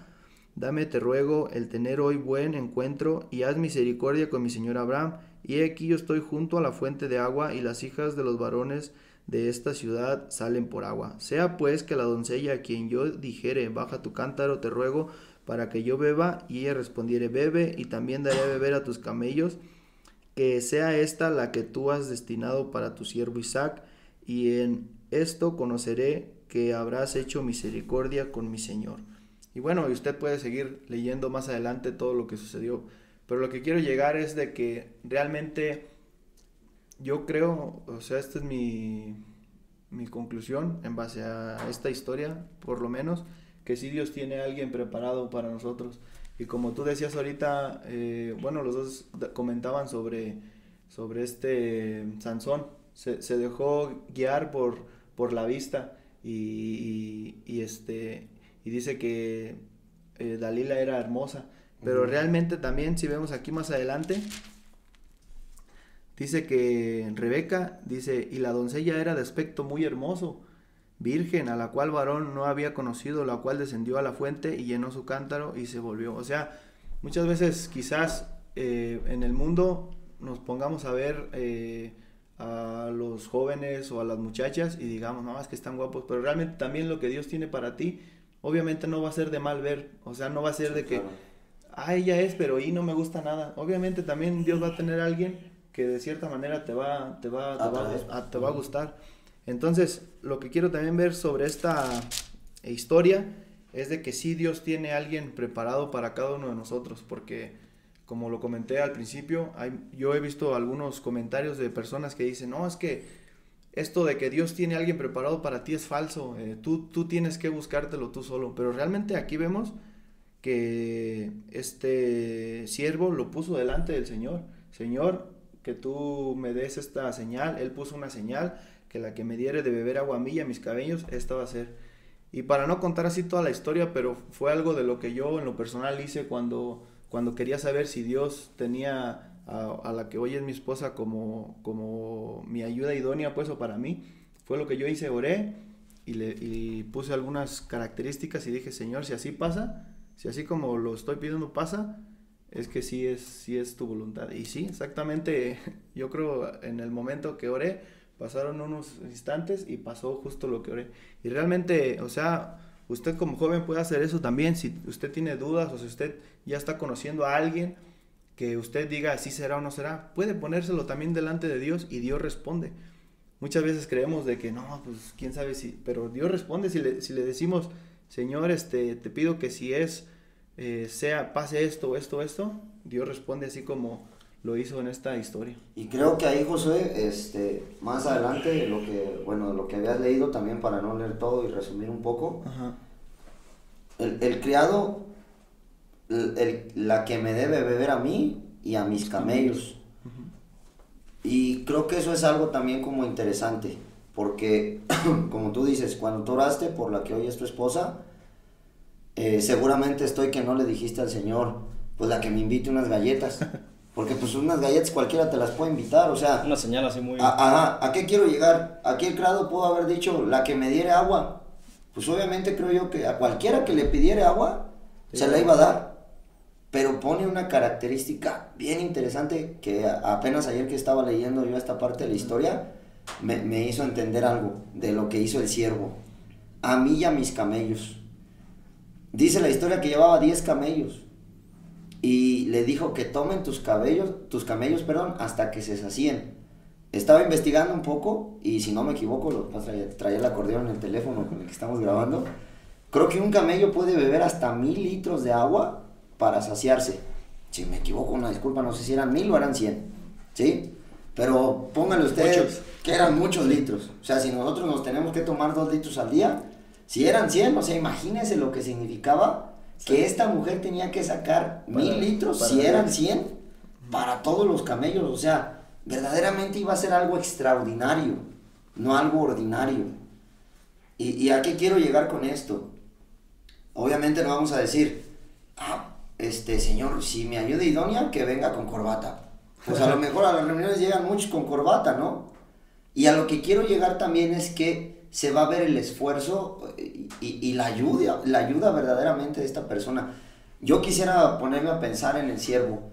dame, te ruego, el tener hoy buen encuentro, y haz misericordia con mi señor Abraham. Y he aquí yo estoy junto a la fuente de agua, y las hijas de los varones de esta ciudad salen por agua. Sea pues que la doncella a quien yo dijere, baja tu cántaro, te ruego, para que yo beba, y ella respondiere, bebe, y también daré a beber a tus camellos, que sea esta la que tú has destinado para tu siervo Isaac, y en esto conoceré que habrás hecho misericordia con mi señor. Y bueno, y usted puede seguir leyendo más adelante todo lo que sucedió, pero lo que quiero llegar es de que realmente yo creo, o sea, esta es mi conclusión en base a esta historia, por lo menos, que sí Dios tiene a alguien preparado para nosotros. Y como tú decías ahorita, bueno, los dos comentaban sobre este Sansón, se dejó guiar por la vista y dice que Dalila era hermosa, pero realmente también, si vemos aquí más adelante, dice que Rebeca, dice, y la doncella era de aspecto muy hermoso, virgen, a la cual varón no había conocido, la cual descendió a la fuente y llenó su cántaro y se volvió. O sea, muchas veces quizás en el mundo nos pongamos a ver a los jóvenes o a las muchachas y digamos, no, es que están guapos, pero realmente también lo que Dios tiene para ti, obviamente no va a ser de mal ver, o sea, no va a ser de que, ella es, pero ahí no me gusta nada. Obviamente también Dios va a tener a alguien que de cierta manera te va a gustar. Entonces, lo que quiero también ver sobre esta historia es de que sí Dios tiene a alguien preparado para cada uno de nosotros, porque como lo comenté al principio, yo he visto algunos comentarios de personas que dicen, no, es que esto de que Dios tiene a alguien preparado para ti es falso, tú tienes que buscártelo tú solo, pero realmente aquí vemos que este siervo lo puso delante del Señor. Señor, que tú me des esta señal. Él puso una señal, que la que me diere de beber agua a mí y a mis cabellos, esta va a ser. Y para no contar así toda la historia, pero fue algo de lo que yo en lo personal hice cuando quería saber si Dios tenía a la que hoy es mi esposa como mi ayuda idónea, pues, o para mí. Fue lo que yo hice, oré y puse algunas características y dije, Señor, si así pasa, si así como lo estoy pidiendo pasa, es que sí es tu voluntad. Y sí, exactamente, yo creo en el momento que oré, pasaron unos instantes y pasó justo lo que oré. Y realmente, o sea, usted como joven puede hacer eso también, si usted tiene dudas o si usted ya está conociendo a alguien que usted diga si será o no será, puede ponérselo también delante de Dios y Dios responde. Muchas veces creemos de que no, pues quién sabe si, pero Dios responde si le decimos, Señor, te pido que si pase esto, Dios responde así como lo hizo en esta historia. Y creo que ahí, Josué, más adelante de lo que habías leído también, para no leer todo y resumir un poco, Ajá. El criado, la que me debe beber a mí y a mis camellos. Uh-huh. Y creo que eso es algo también como interesante, porque como tú dices, cuando tú oraste por la que hoy es tu esposa, seguramente estoy que no le dijiste al Señor, pues la que me invite unas galletas, porque pues unas galletas cualquiera te las puede invitar, o sea... Una señal así muy... ¿A qué quiero llegar? Aquí el criado pudo haber dicho, la que me diere agua, pues obviamente creo yo que a cualquiera que le pidiera agua, se la iba a dar, pero pone una característica bien interesante que apenas ayer que estaba leyendo yo esta parte de la historia, me hizo entender algo de lo que hizo el siervo. A mí y a mis camellos. Dice la historia que llevaba 10 camellos y le dijo que tomen tus camellos, hasta que se sacíen. Estaba investigando un poco y si no me equivoco, traía el acordeón en el teléfono con el que estamos grabando. Creo que un camello puede beber hasta 1000 litros de agua para saciarse. Si me equivoco, una disculpa, no sé si eran 1000 o eran 100, ¿sí? Pero pónganle ustedes que eran muchos litros. O sea, si nosotros nos tenemos que tomar 2 litros al día, si eran 100, o sea, imagínense lo que significaba que esta mujer tenía que sacar 1000 litros, si eran 100, para todos los camellos. O sea, verdaderamente iba a ser algo extraordinario, no algo ordinario. ¿Y a qué quiero llegar con esto? Obviamente no vamos a decir, señor, si me ayuda idónea, que venga con corbata. Pues a lo mejor a las reuniones llegan muchos con corbata, ¿no? Y a lo que quiero llegar también es que se va a ver el esfuerzo y la ayuda verdaderamente de esta persona. Yo quisiera ponerme a pensar en el siervo.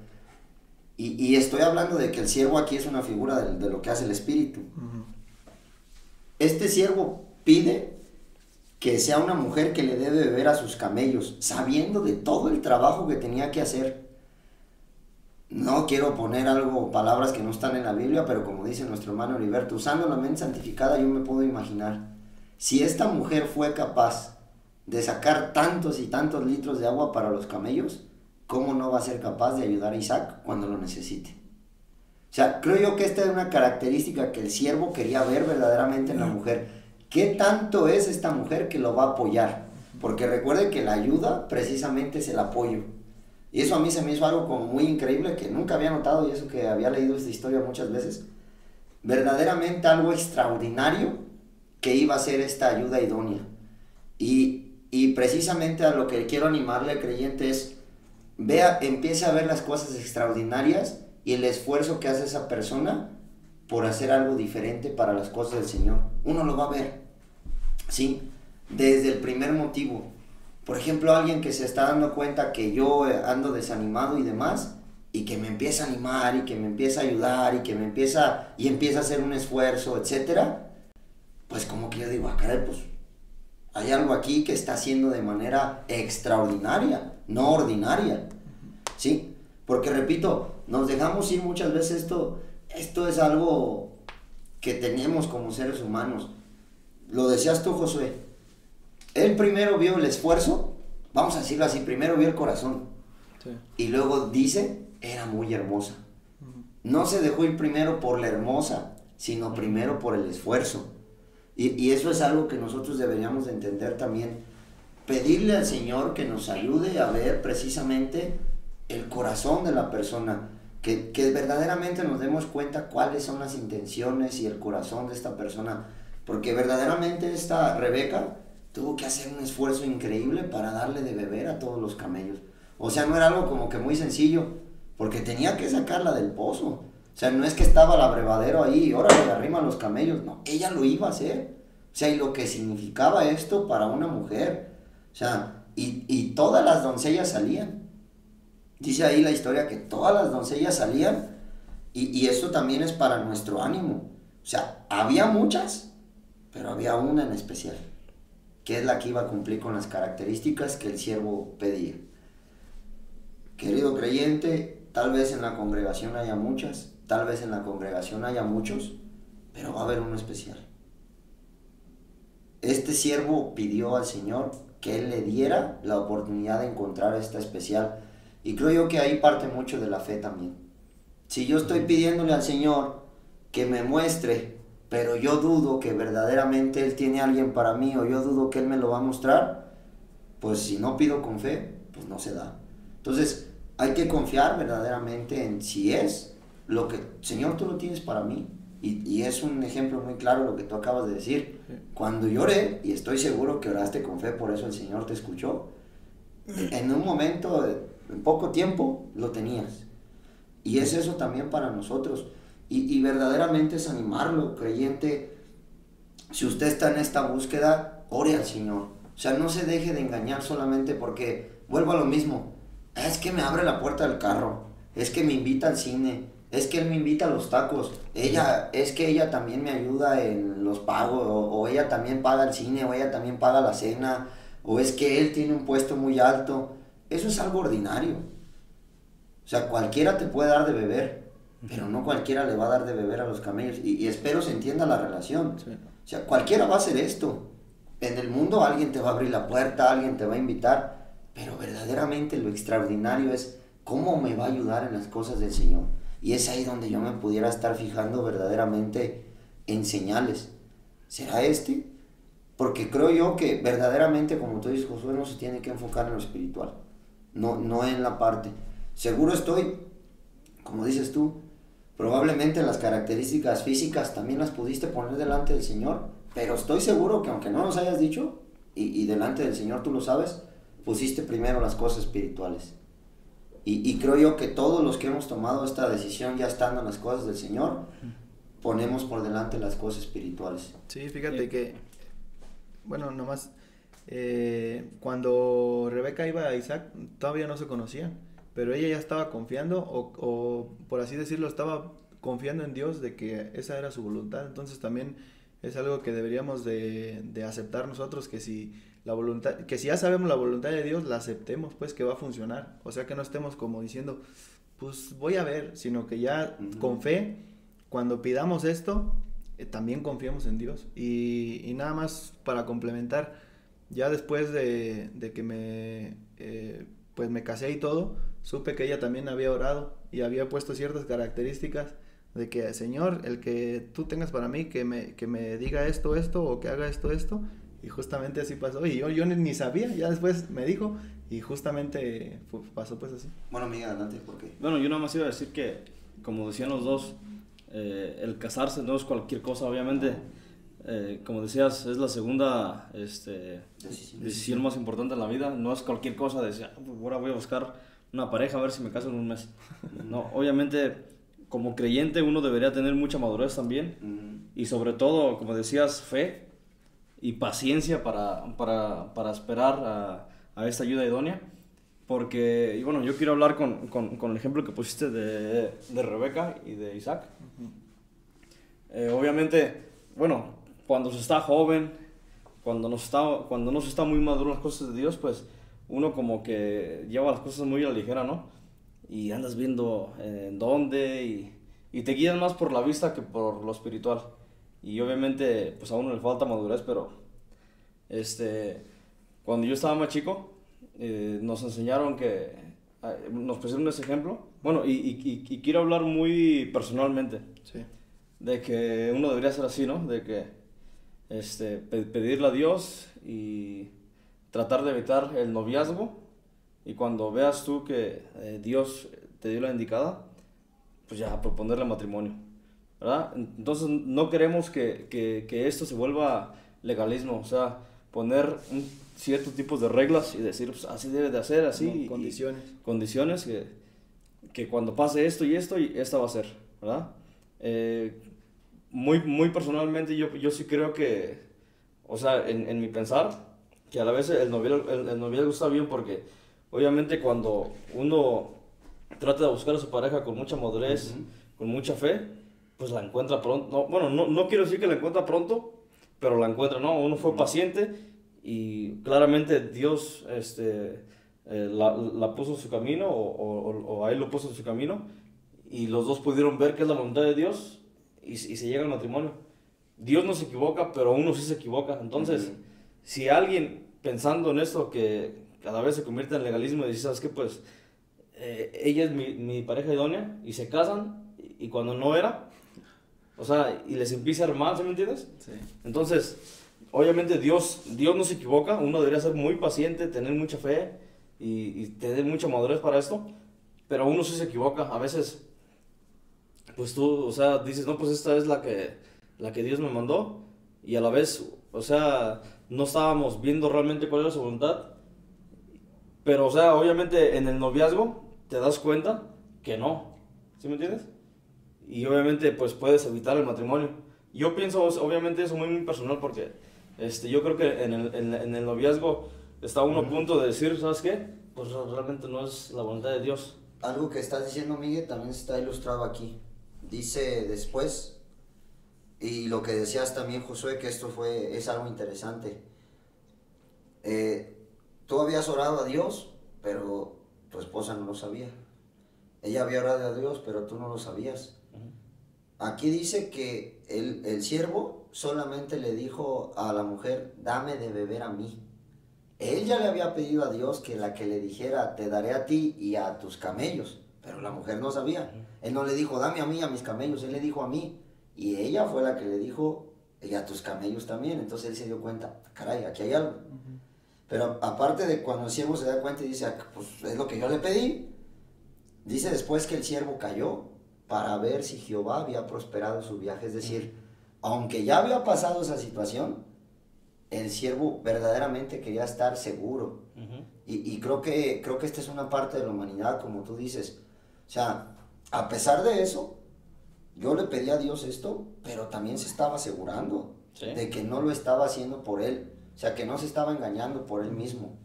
Y estoy hablando de que el siervo aquí es una figura de lo que hace el Espíritu. Uh-huh. Este siervo pide que sea una mujer que le dé de beber a sus camellos, sabiendo de todo el trabajo que tenía que hacer. No quiero poner palabras que no están en la Biblia, pero como dice nuestro hermano Heriberto, usando la mente santificada, yo me puedo imaginar, si esta mujer fue capaz de sacar tantos y tantos litros de agua para los camellos, ¿cómo no va a ser capaz de ayudar a Isaac cuando lo necesite? O sea, creo yo que esta es una característica que el siervo quería ver verdaderamente en la mujer. ¿Qué tanto es esta mujer que lo va a apoyar? Porque recuerden que la ayuda precisamente es el apoyo. Y eso a mí se me hizo algo como muy increíble que nunca había notado, y eso que había leído esta historia muchas veces. Verdaderamente algo extraordinario que iba a ser esta ayuda idónea. Y precisamente a lo que quiero animarle al creyente es, empiece a ver las cosas extraordinarias y el esfuerzo que hace esa persona por hacer algo diferente para las cosas del Señor. Uno lo va a ver, ¿sí? Desde el primer motivo. Por ejemplo, alguien que se está dando cuenta que yo ando desanimado y demás, y que me empieza a animar, y que me empieza a ayudar, y que empieza a hacer un esfuerzo, etcétera, pues como que yo digo, caray, pues hay algo aquí que está haciendo de manera extraordinaria, no ordinaria, ¿sí? Porque repito, nos dejamos ir muchas veces, esto es algo que tenemos como seres humanos. Lo decías tú, Josué, él primero vio el esfuerzo, vamos a decirlo así, primero vio el corazón, sí. Y luego dice, era muy hermosa. No se dejó ir primero por la hermosa, sino primero por el esfuerzo. Y eso es algo que nosotros deberíamos de entender también. Pedirle al Señor que nos ayude a ver precisamente el corazón de la persona, que verdaderamente nos demos cuenta cuáles son las intenciones y el corazón de esta persona, porque verdaderamente esta Rebeca tuvo que hacer un esfuerzo increíble para darle de beber a todos los camellos. O sea, no era algo como que muy sencillo, porque tenía que sacarla del pozo. O sea, no es que estaba el abrevadero ahí y órale, arrima a los camellos. No, ella lo iba a hacer. O sea, y lo que significaba esto para una mujer. O sea, y todas las doncellas salían. Dice ahí la historia que todas las doncellas salían, y eso también es para nuestro ánimo. O sea, había muchas, pero había una en especial, que es la que iba a cumplir con las características que el siervo pedía. Querido creyente, tal vez en la congregación haya muchas, tal vez en la congregación haya muchos, pero va a haber uno especial. Este siervo pidió al Señor que Él le diera la oportunidad de encontrar esta especial, y creo yo que ahí parte mucho de la fe también. Si yo estoy pidiéndole al Señor que me muestre, pero yo dudo que verdaderamente Él tiene a alguien para mí, o yo dudo que Él me lo va a mostrar, pues si no pido con fe, pues no se da. Entonces hay que confiar verdaderamente en si es lo que, Señor, tú lo tienes para mí. Y es un ejemplo muy claro lo que tú acabas de decir. Cuando yo oré, y estoy seguro que oraste con fe, por eso el Señor te escuchó, en un momento, en poco tiempo, lo tenías. Y es eso también para nosotros. Y verdaderamente es animarlo, creyente. Si usted está en esta búsqueda, ore al Señor. O sea, no se deje de engañar solamente porque, vuelvo a lo mismo, Es que me abre la puerta del carro, es que me invita al cine, es que él me invita a los tacos, es que ella también me ayuda en los pagos, o ella también paga el cine, o ella también paga la cena, o es que él tiene un puesto muy alto. Eso es algo ordinario. O sea, cualquiera te puede dar de beber, pero no cualquiera le va a dar de beber a los camellos. Y espero se entienda la relación. Sí. O sea, cualquiera va a hacer esto. En el mundo alguien te va a abrir la puerta, alguien te va a invitar, pero verdaderamente lo extraordinario es cómo me va a ayudar en las cosas del Señor. Y es ahí donde yo me pudiera estar fijando verdaderamente en señales. ¿Será este? Porque creo yo que verdaderamente, como tú dices, Josué, no se tiene que enfocar en lo espiritual, no en la parte. Seguro estoy, como dices tú, probablemente las características físicas también las pudiste poner delante del Señor, pero estoy seguro que aunque no nos hayas dicho, y delante del Señor tú lo sabes, pusiste primero las cosas espirituales. Y creo yo que todos los que hemos tomado esta decisión ya estando en las cosas del Señor, ponemos por delante las cosas espirituales. Sí, fíjate que, bueno, nomás, cuando Rebeca iba a Isaac, todavía no se conocían, pero ella ya estaba confiando, o por así decirlo, estaba confiando en Dios de que esa era su voluntad. Entonces también es algo que deberíamos de aceptar nosotros, que si la voluntad, que si ya sabemos la voluntad de Dios, la aceptemos, pues, que va a funcionar. O sea, que no estemos como diciendo, pues voy a ver, sino que ya con fe, cuando pidamos esto, también confiemos en Dios. Y nada más para complementar, ya después de que pues me casé y todo, supe que ella también había orado y había puesto ciertas características de que, Señor, el que tú tengas para mí, que me diga esto, o que haga esto, y justamente así pasó, y yo ni sabía, ya después me dijo, y justamente pasó pues así. Bueno, Miguel, adelante, ¿por qué? Bueno, yo nada más iba a decir que, como decían los dos, el casarse no es cualquier cosa, obviamente. Como decías, es la segunda decisión más importante en la vida. No es cualquier cosa de decir, pues ahora voy a buscar una pareja a ver si me caso en un mes. No, obviamente, como creyente uno debería tener mucha madurez también, y sobre todo, como decías, fe y paciencia para esperar a esta ayuda idónea. Porque, y bueno, yo quiero hablar con el ejemplo que pusiste de Rebeca y de Isaac. Obviamente, bueno, cuando se está joven, cuando no se está muy maduro en las cosas de Dios, pues uno como que lleva las cosas muy a la ligera, ¿no? Y andas viendo en dónde, y te guías más por la vista que por lo espiritual. Y obviamente, pues a uno le falta madurez, pero cuando yo estaba más chico, nos enseñaron nos pusieron ese ejemplo. Bueno, y quiero hablar muy personalmente. Sí. De que uno debería ser así, ¿no? De que pedirle a Dios y tratar de evitar el noviazgo, y cuando veas tú que Dios te dio la indicada, pues ya proponerle matrimonio, ¿verdad? Entonces no queremos que esto se vuelva legalismo, o sea, poner ciertos tipos de reglas y decir, pues así debe de hacer, así. No, condiciones. Condiciones que cuando pase esto y esta va a ser, ¿verdad? Muy personalmente yo sí creo que, o sea, en mi pensar, que a la vez el noviazgo está bien, porque obviamente cuando uno trata de buscar a su pareja con mucha madurez, con mucha fe, pues la encuentra pronto. No quiero decir que la encuentra pronto, pero la encuentra, ¿no? Uno fue paciente y claramente Dios la puso en su camino, o a él lo puso en su camino, y los dos pudieron ver qué es la voluntad de Dios, y se llega al matrimonio. Dios no se equivoca, pero uno sí se equivoca. Entonces, si alguien pensando en esto que cada vez se convierte en legalismo y dice, ¿sabes qué? Pues ella es mi pareja idónea, y se casan, y cuando no era, o sea, y les empieza a armar, ¿sí me entiendes? Sí. Entonces, obviamente Dios no se equivoca, uno debería ser muy paciente, tener mucha fe y tener mucha madurez para esto, pero uno sí se equivoca. A veces, pues tú, o sea, dices, no, pues esta es la que Dios me mandó, y a la vez, o sea, no estábamos viendo realmente cuál era su voluntad, pero, o sea, obviamente en el noviazgo te das cuenta que no, ¿sí me entiendes? Y obviamente, pues puedes evitar el matrimonio. Yo pienso, obviamente, eso muy personal, porque yo creo que en el noviazgo está uno a punto de decir, ¿sabes qué? Pues realmente no es la voluntad de Dios. Algo que estás diciendo, Miguel, también está ilustrado aquí. Dice después, y lo que decías también, Josué, que es algo interesante. Tú habías orado a Dios, pero tu esposa no lo sabía. Ella había orado a Dios, pero tú no lo sabías. Aquí dice que el siervo solamente le dijo a la mujer, dame de beber a mí. Él ya le había pedido a Dios que la que le dijera, te daré a ti y a tus camellos, pero la mujer no sabía. Él no le dijo, dame a mí, a mis camellos, él le dijo a mí. Y ella fue la que le dijo, y a tus camellos también. Entonces él se dio cuenta, caray, aquí hay algo. Pero aparte de cuando el siervo se da cuenta y dice, pues es lo que yo le pedí, dice después que el siervo cayó para ver si Jehová había prosperado su viaje. Es decir, aunque ya había pasado esa situación, el siervo verdaderamente quería estar seguro. Y creo que esta es una parte de la humanidad, como tú dices. O sea, a pesar de eso, yo le pedí a Dios esto, pero también se estaba asegurando de que no lo estaba haciendo por él. O sea, que no se estaba engañando por él mismo.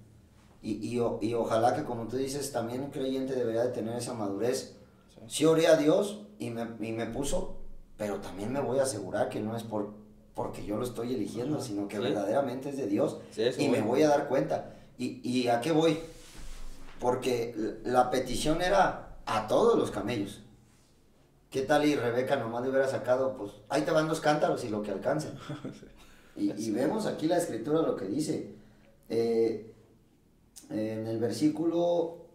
Y ojalá que, como tú dices, también un creyente debería de tener esa madurez. Sí oré a Dios y me puso, pero también me voy a asegurar que no es porque yo lo estoy eligiendo, sino que verdaderamente es de Dios. Y me voy a dar cuenta. ¿Y a qué voy? Porque la petición era a todos los camellos. ¿Qué tal y Rebeca nomás le hubiera sacado? Pues ahí te van 2 cántaros y lo que alcance. Y vemos aquí la escritura lo que dice. En el versículo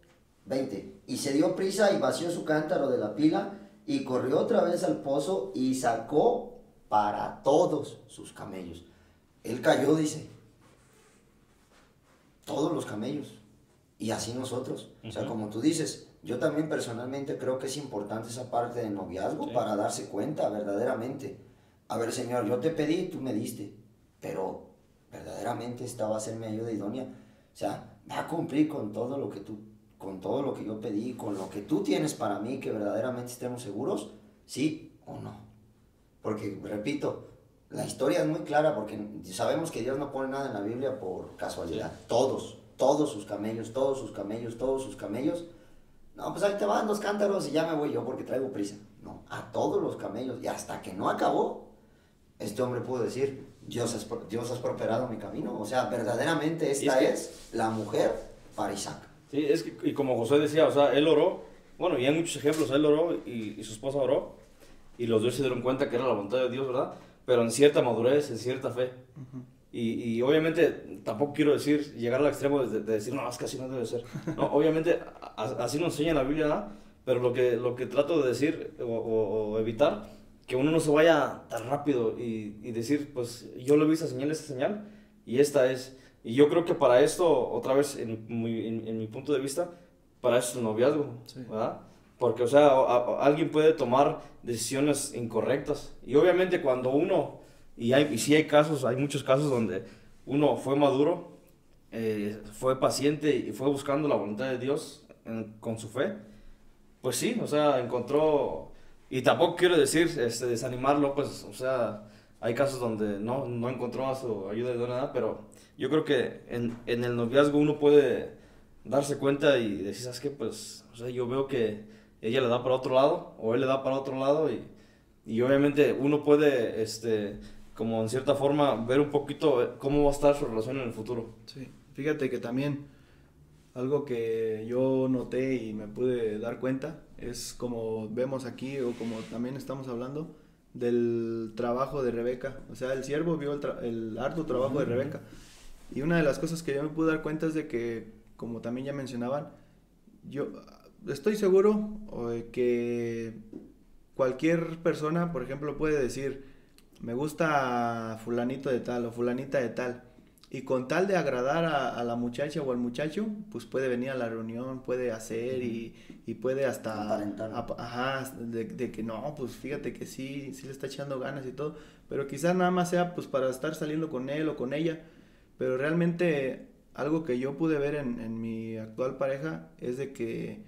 20. Y se dio prisa y vació su cántaro de la pila y corrió otra vez al pozo y sacó para todos sus camellos. Él cayó, dice. Todos los camellos. Y así nosotros. O sea, como tú dices, yo también personalmente creo que es importante esa parte del noviazgo para darse cuenta verdaderamente. A ver, Señor, yo te pedí, tú me diste, pero verdaderamente esta va a ser mi ayuda idónea. O sea, va a cumplir con todo lo que yo pedí, con lo que tú tienes para mí, que verdaderamente estemos seguros, sí o no. Porque, repito, la historia es muy clara, porque sabemos que Dios no pone nada en la Biblia por casualidad. Todos sus camellos. No, pues ahí te van 2 cántaros y ya me voy yo porque traigo prisa. No, a todos los camellos. Y hasta que no acabó, este hombre pudo decir, Dios has prosperado mi camino. O sea, verdaderamente esta es la mujer para Isaac. Sí, es que, y como José decía, o sea, él oró, bueno, y hay muchos ejemplos, él oró y su esposa oró, y los dos se dieron cuenta que era la voluntad de Dios, ¿verdad? Pero en cierta madurez, en cierta fe. Y obviamente tampoco quiero decir, llegar al extremo de decir, no, es que así no debe ser. No, obviamente así nos enseña la Biblia, ¿verdad? Pero lo que trato de decir o evitar, que uno no se vaya tan rápido y decir, pues yo le vi esta señal, y esta es. Y yo creo que para esto, otra vez, en mi punto de vista, para eso es el noviazgo, ¿verdad? Porque, o sea, alguien puede tomar decisiones incorrectas. Y obviamente cuando uno, y sí hay casos, hay muchos casos donde uno fue maduro, fue paciente y fue buscando la voluntad de Dios con su fe, pues sí, o sea, encontró. Y tampoco quiero decir, desanimarlo, pues, o sea, hay casos donde no encontró a su ayuda de nada, pero yo creo que en el noviazgo uno puede darse cuenta y decir, ¿sabes qué? Pues, o sea, yo veo que ella le da para otro lado, o él le da para otro lado, y obviamente uno puede, como en cierta forma, ver un poquito cómo va a estar su relación en el futuro. Sí, fíjate que también algo que yo noté y me pude dar cuenta es como vemos aquí, o como también estamos hablando, del trabajo de Rebeca. O sea, el siervo vio el arduo trabajo de Rebeca. Y una de las cosas que yo me pude dar cuenta es de que, como también ya mencionaban, yo estoy seguro que cualquier persona, por ejemplo, puede decir, me gusta fulanito de tal o fulanita de tal, y con tal de agradar a la muchacha o al muchacho, pues puede venir a la reunión, puede hacer y puede hasta de que no, pues fíjate que sí le está echando ganas y todo, pero quizás nada más sea pues para estar saliendo con él o con ella. Pero realmente algo que yo pude ver en mi actual pareja es de que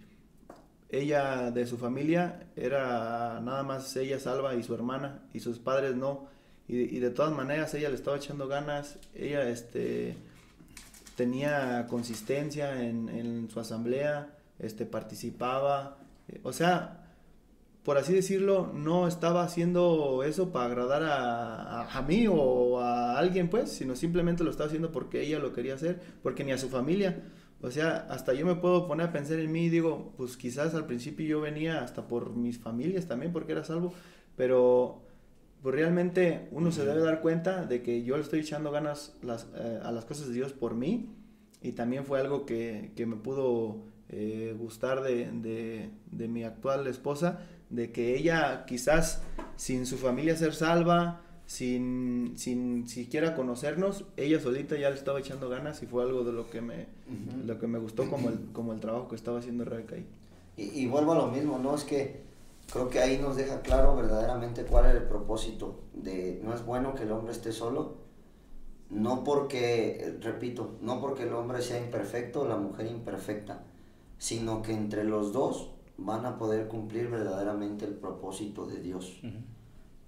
ella, de su familia, era nada más ella salva y su hermana, y sus padres no. Y de todas maneras ella le estaba echando ganas, ella tenía consistencia en su asamblea, participaba, o sea, por así decirlo, no estaba haciendo eso para agradar a mí o a alguien, pues, sino simplemente lo estaba haciendo porque ella lo quería hacer, porque ni a su familia. O sea, hasta yo me puedo poner a pensar en mí y digo, pues quizás al principio yo venía hasta por mis familias también, porque era salvo, pero pues realmente uno se debe dar cuenta de que yo le estoy echando ganas a las cosas de Dios por mí, y también fue algo que me pudo gustar de mi actual esposa, de que ella quizás sin su familia ser salva, sin siquiera conocernos, ella solita ya le estaba echando ganas, y fue algo de lo que me gustó como el trabajo que estaba haciendo Rebeca ahí. Y vuelvo a lo mismo, ¿no? Es que creo que ahí nos deja claro verdaderamente cuál es el propósito de no es bueno que el hombre esté solo, no porque, repito, no porque el hombre sea imperfecto o la mujer imperfecta, sino que entre los dos van a poder cumplir verdaderamente el propósito de Dios. Uh-huh.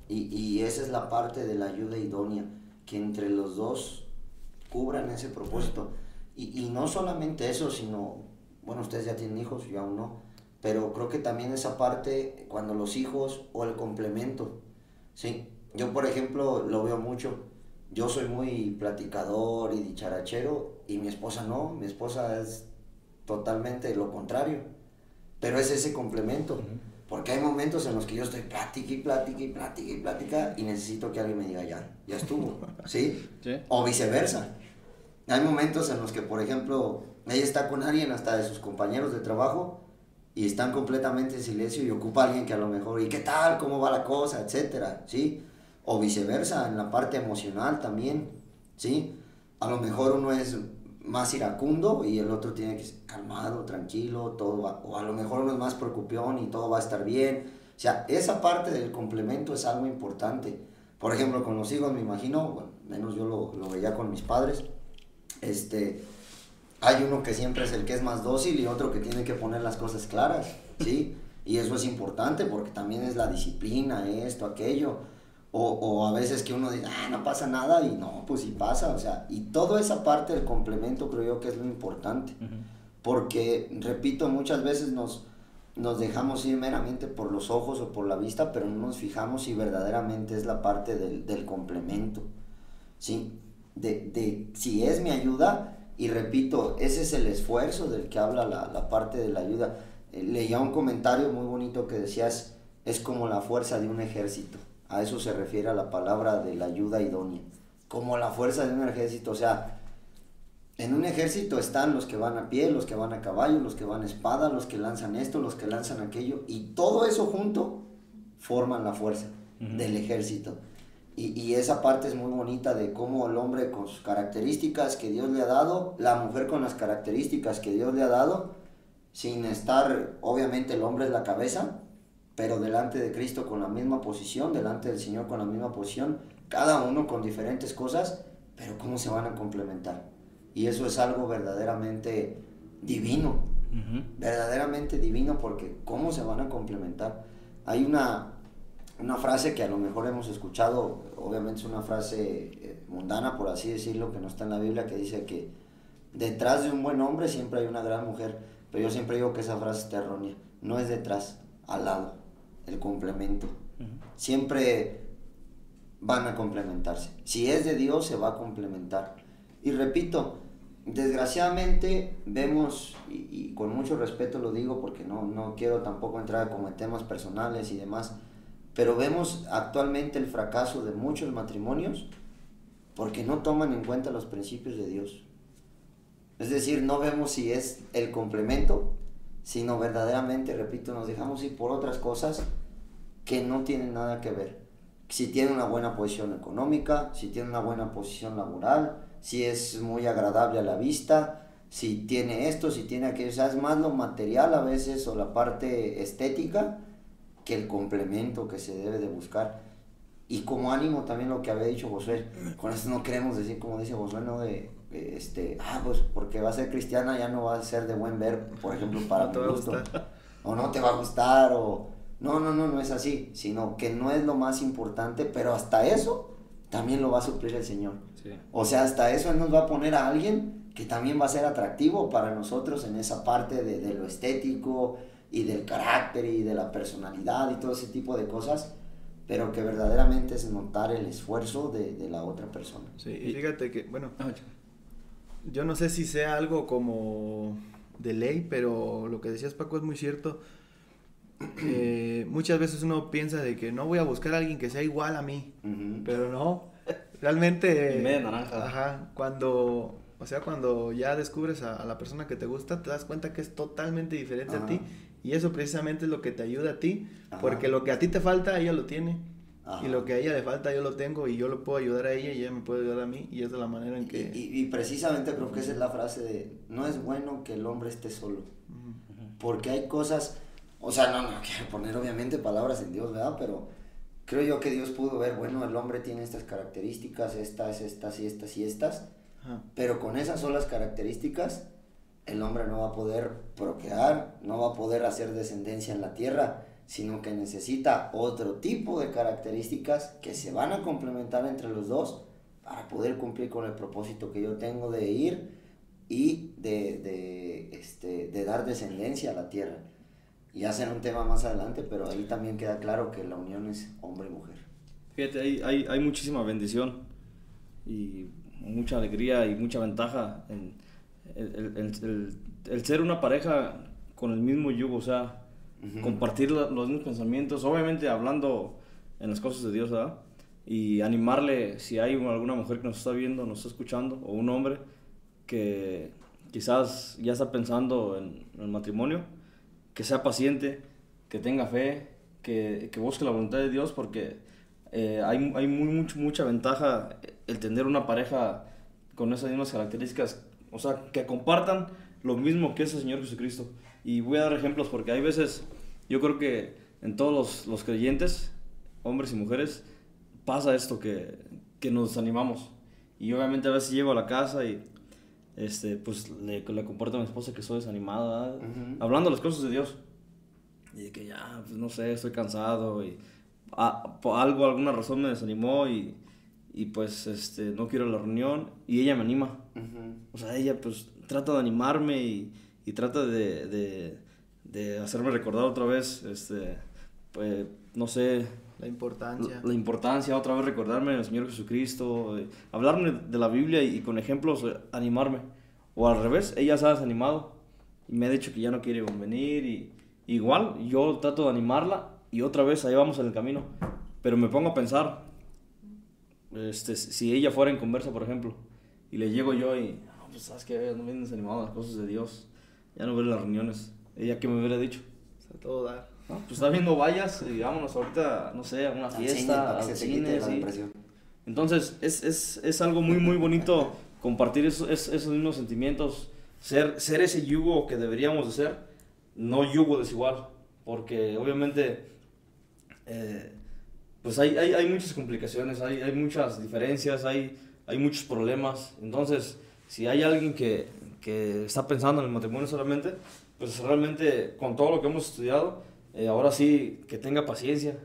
Y esa es la parte de la ayuda idónea, que entre los dos cubran ese propósito. Y no solamente eso, sino, bueno, ustedes ya tienen hijos, yo aún no, pero creo que también esa parte, cuando los hijos o el complemento, ¿sí? Yo, por ejemplo, lo veo mucho. Yo soy muy platicador y dicharachero, y mi esposa no, mi esposa es totalmente lo contrario, pero es ese complemento, porque hay momentos en los que yo estoy plática y necesito que alguien me diga ya estuvo, ¿sí? ¿Sí? O viceversa. Hay momentos en los que, por ejemplo, ella está con alguien, hasta de sus compañeros de trabajo, y están completamente en silencio y ocupa a alguien que a lo mejor, ¿y qué tal? ¿Cómo va la cosa? Etcétera, ¿sí? O viceversa, en la parte emocional también, ¿sí? A lo mejor uno es más iracundo y el otro tiene que ser calmado, tranquilo, todo va, o a lo mejor uno es más preocupón y todo va a estar bien. O sea, esa parte del complemento es algo importante. Por ejemplo, con los hijos me imagino, bueno, menos yo lo veía con mis padres, hay uno que siempre es el que es más dócil y otro que tiene que poner las cosas claras, ¿sí? Y eso es importante porque también es la disciplina, esto, aquello. O a veces que uno dice, no pasa nada, y no, pues sí pasa, o sea, y toda esa parte del complemento creo yo que es lo importante, porque, repito, muchas veces nos dejamos ir meramente por los ojos o por la vista, pero no nos fijamos si verdaderamente es la parte del complemento, ¿sí? De si es mi ayuda, y repito, ese es el esfuerzo del que habla la parte de la ayuda. Leía un comentario muy bonito que decía, es como la fuerza de un ejército. A eso se refiere a la palabra de la ayuda idónea, como la fuerza de un ejército. O sea, en un ejército están los que van a pie, los que van a caballo, los que van a espada, los que lanzan esto, los que lanzan aquello, y todo eso junto forman la fuerza del ejército. Y esa parte es muy bonita de cómo el hombre con sus características que Dios le ha dado, la mujer con las características que Dios le ha dado, sin estar, obviamente el hombre es la cabeza, pero delante de Cristo con la misma posición, delante del Señor con la misma posición, cada uno con diferentes cosas, pero cómo se van a complementar. Y eso es algo verdaderamente divino, verdaderamente divino, porque cómo se van a complementar. Hay una frase que a lo mejor hemos escuchado, obviamente es una frase mundana, por así decirlo, que no está en la Biblia, que dice que detrás de un buen hombre siempre hay una gran mujer, pero yo siempre digo que esa frase está errónea. No es detrás, al lado. El complemento. Siempre van a complementarse. Si es de Dios, se va a complementar. Y repito, desgraciadamente vemos, y con mucho respeto lo digo porque no quiero tampoco entrar como en temas personales y demás, pero vemos actualmente el fracaso de muchos matrimonios porque no toman en cuenta los principios de Dios. Es decir, no vemos si es el complemento, sino verdaderamente, repito, nos dejamos ir por otras cosas que no tienen nada que ver. Si tiene una buena posición económica, si tiene una buena posición laboral, si es muy agradable a la vista, si tiene esto, si tiene aquello, o sea, es más lo material a veces o la parte estética que el complemento que se debe de buscar. Y como ánimo también lo que había dicho Josué, con esto no queremos decir, como dice Josué, no de pues porque va a ser cristiana ya no va a ser de buen ver, por ejemplo, para mi gusto, o no te va a gustar, o no es así, sino que no es lo más importante, pero hasta eso también lo va a suplir el Señor. Sí. O sea, hasta eso Él nos va a poner a alguien que también va a ser atractivo para nosotros en esa parte de lo estético y del carácter y de la personalidad y todo ese tipo de cosas, pero que verdaderamente es notar el esfuerzo de la otra persona. Sí, y fíjate que, bueno, yo no sé si sea algo como de ley, pero lo que decías, Paco, es muy cierto. Muchas veces uno piensa de que no voy a buscar a alguien que sea igual a mí, pero no, realmente... Y media naranja. Ajá, cuando ya descubres a la persona que te gusta, te das cuenta que es totalmente diferente a ti, y eso precisamente es lo que te ayuda a ti, porque lo que a ti te falta, ella lo tiene, y lo que a ella le falta, yo lo tengo, y yo lo puedo ayudar a ella, y ella me puede ayudar a mí, y es de la manera en que... Y precisamente creo que esa es la frase de, no es bueno que el hombre esté solo, porque hay cosas... O sea, no quiero poner obviamente palabras en Dios, ¿verdad? Pero creo yo que Dios pudo ver, bueno, el hombre tiene estas características, estas y estas, pero con esas solas características, el hombre no va a poder procrear, no va a poder hacer descendencia en la tierra, sino que necesita otro tipo de características que se van a complementar entre los dos para poder cumplir con el propósito que yo tengo de ir y de dar descendencia a la tierra. Y hacen un tema más adelante, pero ahí también queda claro que la unión es hombre y mujer. Fíjate, hay muchísima bendición y mucha alegría y mucha ventaja en el ser una pareja con el mismo yugo, o sea, compartir los mismos pensamientos, obviamente hablando en las cosas de Dios, ¿verdad? Y animarle, si hay alguna mujer que nos está viendo, nos está escuchando, o un hombre que quizás ya está pensando en el matrimonio, que sea paciente, que tenga fe, que busque la voluntad de Dios, porque hay mucha ventaja el tener una pareja con esas mismas características, o sea, que compartan lo mismo que es el Señor Jesucristo. Y voy a dar ejemplos porque hay veces, yo creo que en todos los creyentes, hombres y mujeres, pasa esto que nos desanimamos. Y obviamente a veces llego a la casa y pues le comparto a mi esposa que soy desanimada, hablando las cosas de Dios, y de que ya, pues no sé, estoy cansado y por alguna razón me desanimó y pues no quiero la reunión, y ella me anima. O sea, ella pues trata de animarme y trata de hacerme recordar otra vez, pues no sé, la importancia, otra vez recordarme del Señor Jesucristo, hablarme de la Biblia y con ejemplos animarme. O al revés, ella se ha desanimado y me ha dicho que ya no quiere venir, y igual yo trato de animarla y otra vez ahí vamos en el camino. Pero me pongo a pensar, si ella fuera en conversa, por ejemplo, y le llego yo y, no, pues sabes que no me han desanimado las cosas de Dios, ya no veré las reuniones, ella qué me hubiera dicho. O sea, todo dar. No, pues está viendo, vayas y vámonos ahorita, no sé, a una fiesta, al cine, sí. Entonces es algo muy bonito compartir esos mismos sentimientos, ser ese yugo que deberíamos de ser, no yugo desigual, porque obviamente pues hay muchas complicaciones, hay muchas diferencias, hay muchos problemas. Entonces si hay alguien que está pensando en el matrimonio solamente, pues realmente con todo lo que hemos estudiado, ahora sí, que tenga paciencia,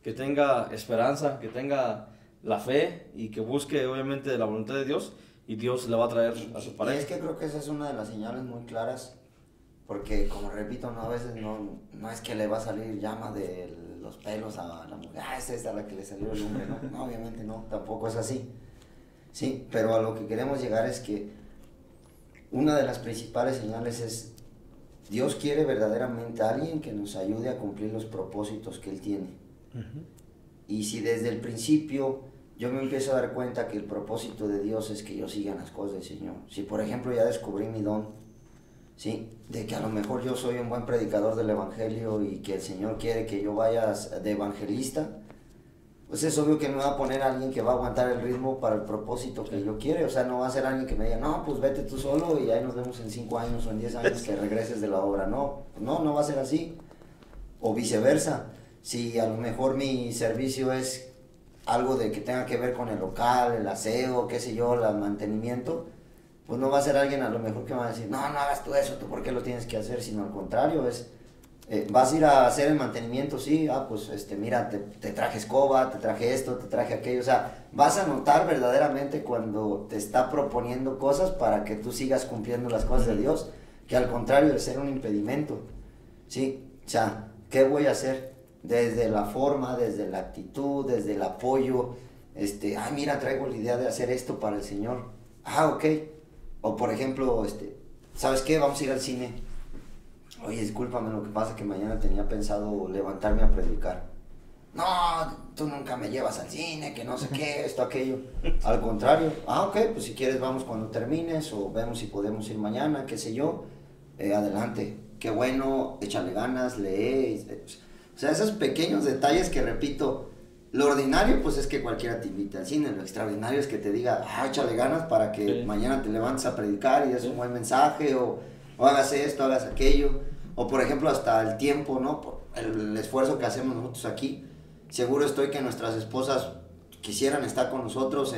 que tenga esperanza, que tenga la fe y que busque obviamente la voluntad de Dios, y Dios le va a traer a su pareja. Y es que creo que esa es una de las señales muy claras, porque como repito, a veces no es que le va a salir llama de los pelos a la mujer, es esta la que le salió el hombre, no, obviamente no, tampoco es así. Sí, pero a lo que queremos llegar es que una de las principales señales es: Dios quiere verdaderamente a alguien que nos ayude a cumplir los propósitos que Él tiene. Y si desde el principio yo me empiezo a dar cuenta que el propósito de Dios es que yo siga las cosas del Señor, si por ejemplo ya descubrí mi don, ¿sí?, de que a lo mejor yo soy un buen predicador del Evangelio y que el Señor quiere que yo vaya de evangelista, pues es obvio que me va a poner a alguien que va a aguantar el ritmo para el propósito que yo quiero. O sea, no va a ser alguien que me diga, no, pues vete tú solo y ahí nos vemos en 5 años o en 10 años que regreses de la obra. No va a ser así. O viceversa. Si a lo mejor mi servicio es algo de que tenga que ver con el local, el aseo, qué sé yo, el mantenimiento, pues no va a ser alguien a lo mejor que me va a decir, no hagas tú eso, tú por qué lo tienes que hacer, sino al contrario, es vas a ir a hacer el mantenimiento, sí, pues mira, te traje escoba, te traje esto, te traje aquello, o sea, vas a notar verdaderamente cuando te está proponiendo cosas para que tú sigas cumpliendo las cosas de Dios, que al contrario de ser un impedimento, ¿sí? O sea, ¿qué voy a hacer? Desde la forma, desde la actitud, desde el apoyo, mira, traigo la idea de hacer esto para el Señor, ok, o por ejemplo, ¿sabes qué? Vamos a ir al cine. Oye, discúlpame, lo que pasa es que mañana tenía pensado levantarme a predicar. No, tú nunca me llevas al cine, que no sé qué, esto, aquello. Al contrario, ok, pues si quieres vamos cuando termines o vemos si podemos ir mañana, qué sé yo. Adelante, qué bueno, échale ganas, lee. O sea, esos pequeños detalles que repito, lo ordinario pues es que cualquiera te invite al cine, lo extraordinario es que te diga, échale ganas para que mañana te levantes a predicar y des un buen mensaje o hagas esto, hagas aquello. O por ejemplo hasta el tiempo, ¿no? Por el esfuerzo que hacemos nosotros aquí. Seguro estoy que nuestras esposas quisieran estar con nosotros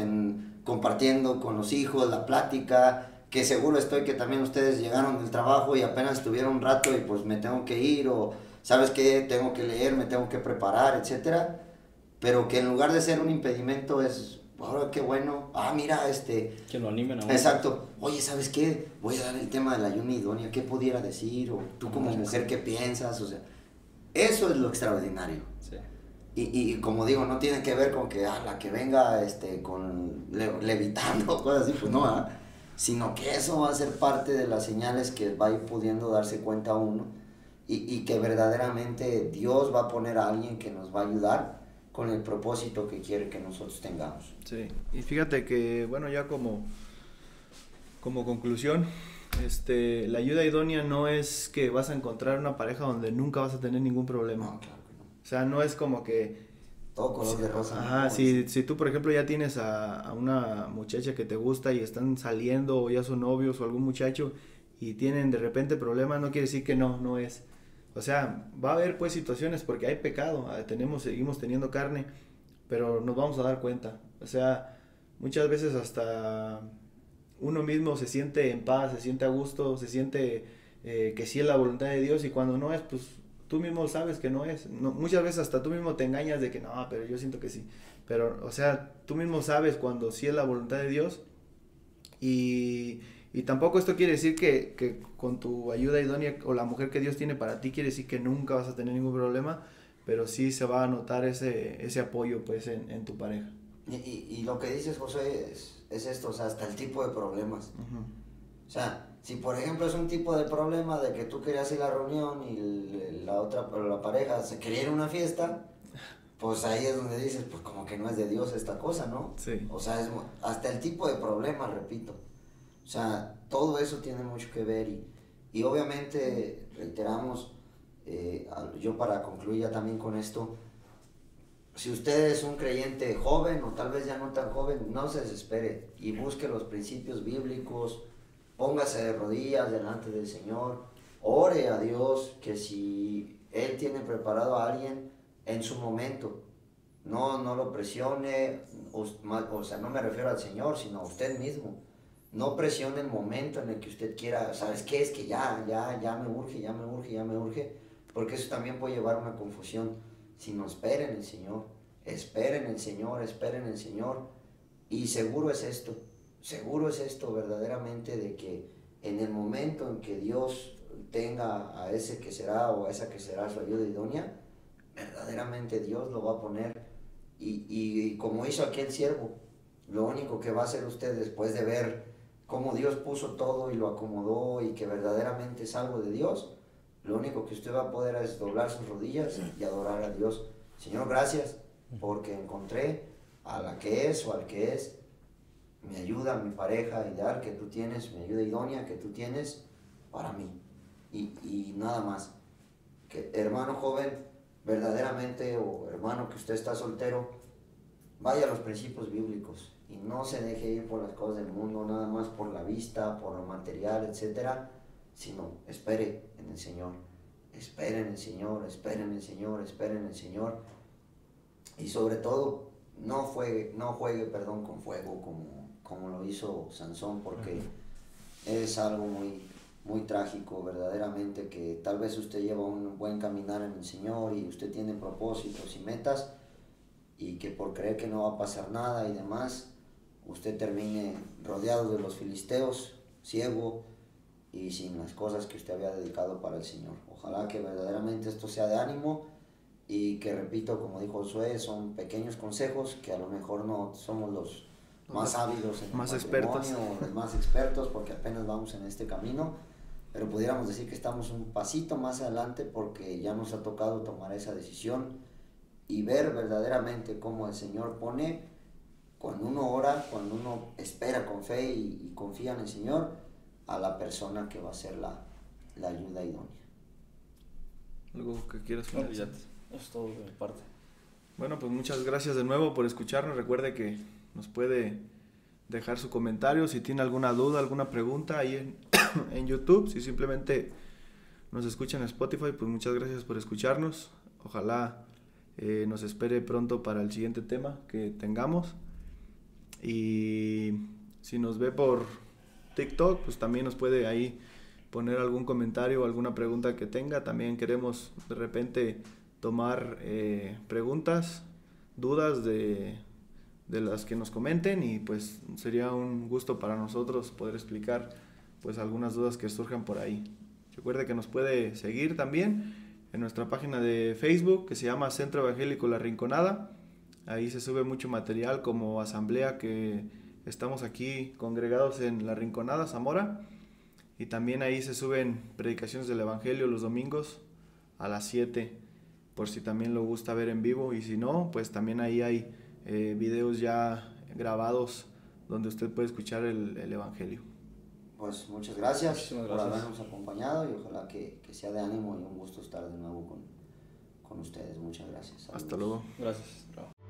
compartiendo con los hijos, la plática, que seguro estoy que también ustedes llegaron del trabajo y apenas estuvieron un rato y pues me tengo que ir o ¿sabes qué? Tengo que leer, me tengo que preparar, etcétera. Pero que en lugar de ser un impedimento es, qué bueno, mira, que lo animen a uno. Exacto. Oye, ¿sabes qué? Voy a dar el tema de la ayuno idónea, ¿qué pudiera decir? O tú como mujer, ¿qué piensas? O sea, eso es lo extraordinario. Sí. Y como digo, no tiene que ver con que, la que venga con levitando, cosas así, pues no, sino que eso va a ser parte de las señales que va a ir pudiendo darse cuenta uno y que verdaderamente Dios va a poner a alguien que nos va a ayudar con el propósito que quiere que nosotros tengamos. Sí, y fíjate que, bueno, ya como conclusión, la ayuda idónea no es que vas a encontrar una pareja donde nunca vas a tener ningún problema. No, claro que no. O sea, no es como que... Todo color de rosa. Ajá, si tú, por ejemplo, ya tienes a una muchacha que te gusta y están saliendo o ya son novios o algún muchacho y tienen de repente problemas, no quiere decir que no es. O sea, va a haber pues situaciones porque hay pecado, seguimos teniendo carne, pero nos vamos a dar cuenta. O sea, muchas veces hasta uno mismo se siente en paz, se siente a gusto, se siente que sí es la voluntad de Dios y cuando no es, pues tú mismo sabes que no es. Muchas veces hasta tú mismo te engañas de que no, pero yo siento que sí. Pero, o sea, tú mismo sabes cuando sí es la voluntad de Dios y tampoco esto quiere decir que con tu ayuda idónea o la mujer que Dios tiene para ti quiere decir que nunca vas a tener ningún problema, pero sí se va a notar ese apoyo pues en tu pareja. Y lo que dices, José, es esto, o sea, hasta el tipo de problemas. Uh-huh. O sea, si por ejemplo es un tipo de problema de que tú querías ir a la reunión y la pareja se quería ir a una fiesta, pues ahí es donde dices, pues como que no es de Dios esta cosa, ¿no? Sí. O sea, hasta el tipo de problema, repito. O sea, todo eso tiene mucho que ver y obviamente, reiteramos, yo para concluir ya también con esto, si usted es un creyente joven o tal vez ya no tan joven, no se desespere y busque los principios bíblicos, póngase de rodillas delante del Señor, ore a Dios que si Él tiene preparado a alguien en su momento, no lo presione, o sea, no me refiero al Señor, sino a usted mismo. No presione el momento en el que usted quiera, ¿sabes qué? Es que ya me urge, porque eso también puede llevar a una confusión. Sino esperen en el Señor, esperen en el Señor, y seguro es esto verdaderamente de que en el momento en que Dios tenga a ese que será o a esa que será su ayuda idónea, verdaderamente Dios lo va a poner, y como hizo aquel siervo, lo único que va a hacer usted después de ver cómo Dios puso todo y lo acomodó y que verdaderamente es algo de Dios, lo único que usted va a poder es doblar sus rodillas y adorar a Dios. Señor, gracias porque encontré a la que es o al que es mi ayuda, mi pareja ideal que tú tienes, mi ayuda idónea que tú tienes para mí. Y nada más. Que hermano joven, verdaderamente, o hermano que usted está soltero, vaya a los principios bíblicos y no se deje ir por las cosas del mundo, nada más por la vista, por lo material, etcétera, sino espere en el Señor, esperen en el Señor, esperen en el Señor, esperen en el Señor, y sobre todo no juegue con fuego como lo hizo Sansón, porque es algo muy, muy trágico verdaderamente, que tal vez usted lleva un buen caminar en el Señor y usted tiene propósitos y metas, y que por creer que no va a pasar nada y demás, usted termine rodeado de los filisteos, ciego y sin las cosas que usted había dedicado para el Señor. Ojalá que verdaderamente esto sea de ánimo, y que, repito, como dijo Josué, son pequeños consejos que a lo mejor no somos los más ávidos en más el expertos, o los más expertos, porque apenas vamos en este camino, pero pudiéramos decir que estamos un pasito más adelante, porque ya nos ha tocado tomar esa decisión y ver verdaderamente cómo el Señor pone, cuando uno ora, cuando uno espera con fe y confía en el Señor, a la persona que va a ser la ayuda idónea. ¿Algo que quieras No, finalizar? ya es todo de mi parte. Bueno, pues muchas gracias de nuevo por escucharnos. Recuerde que nos puede dejar su comentario si tiene alguna duda, alguna pregunta ahí en YouTube. Si simplemente nos escucha en Spotify, pues muchas gracias por escucharnos. Ojalá nos espere pronto para el siguiente tema que tengamos. Y si nos ve por TikTok, pues también nos puede ahí poner algún comentario o alguna pregunta que tenga. También queremos de repente tomar preguntas, dudas de las que nos comenten, y pues sería un gusto para nosotros poder explicar pues algunas dudas que surjan por ahí. Recuerde que nos puede seguir también en nuestra página de Facebook, que se llama Centro Evangélico La Rinconada. Ahí se sube mucho material como asamblea, que estamos aquí congregados en La Rinconada, Zamora, y también ahí se suben predicaciones del Evangelio los domingos a las 7, por si también lo gusta ver en vivo, y si no, pues también ahí hay videos ya grabados donde usted puede escuchar el Evangelio. Pues muchas gracias, Muchísimas por gracias. habernos acompañado, y ojalá que sea de ánimo y un gusto estar de nuevo con ustedes. Muchas gracias. Saludos. Hasta luego. Gracias. Bravo.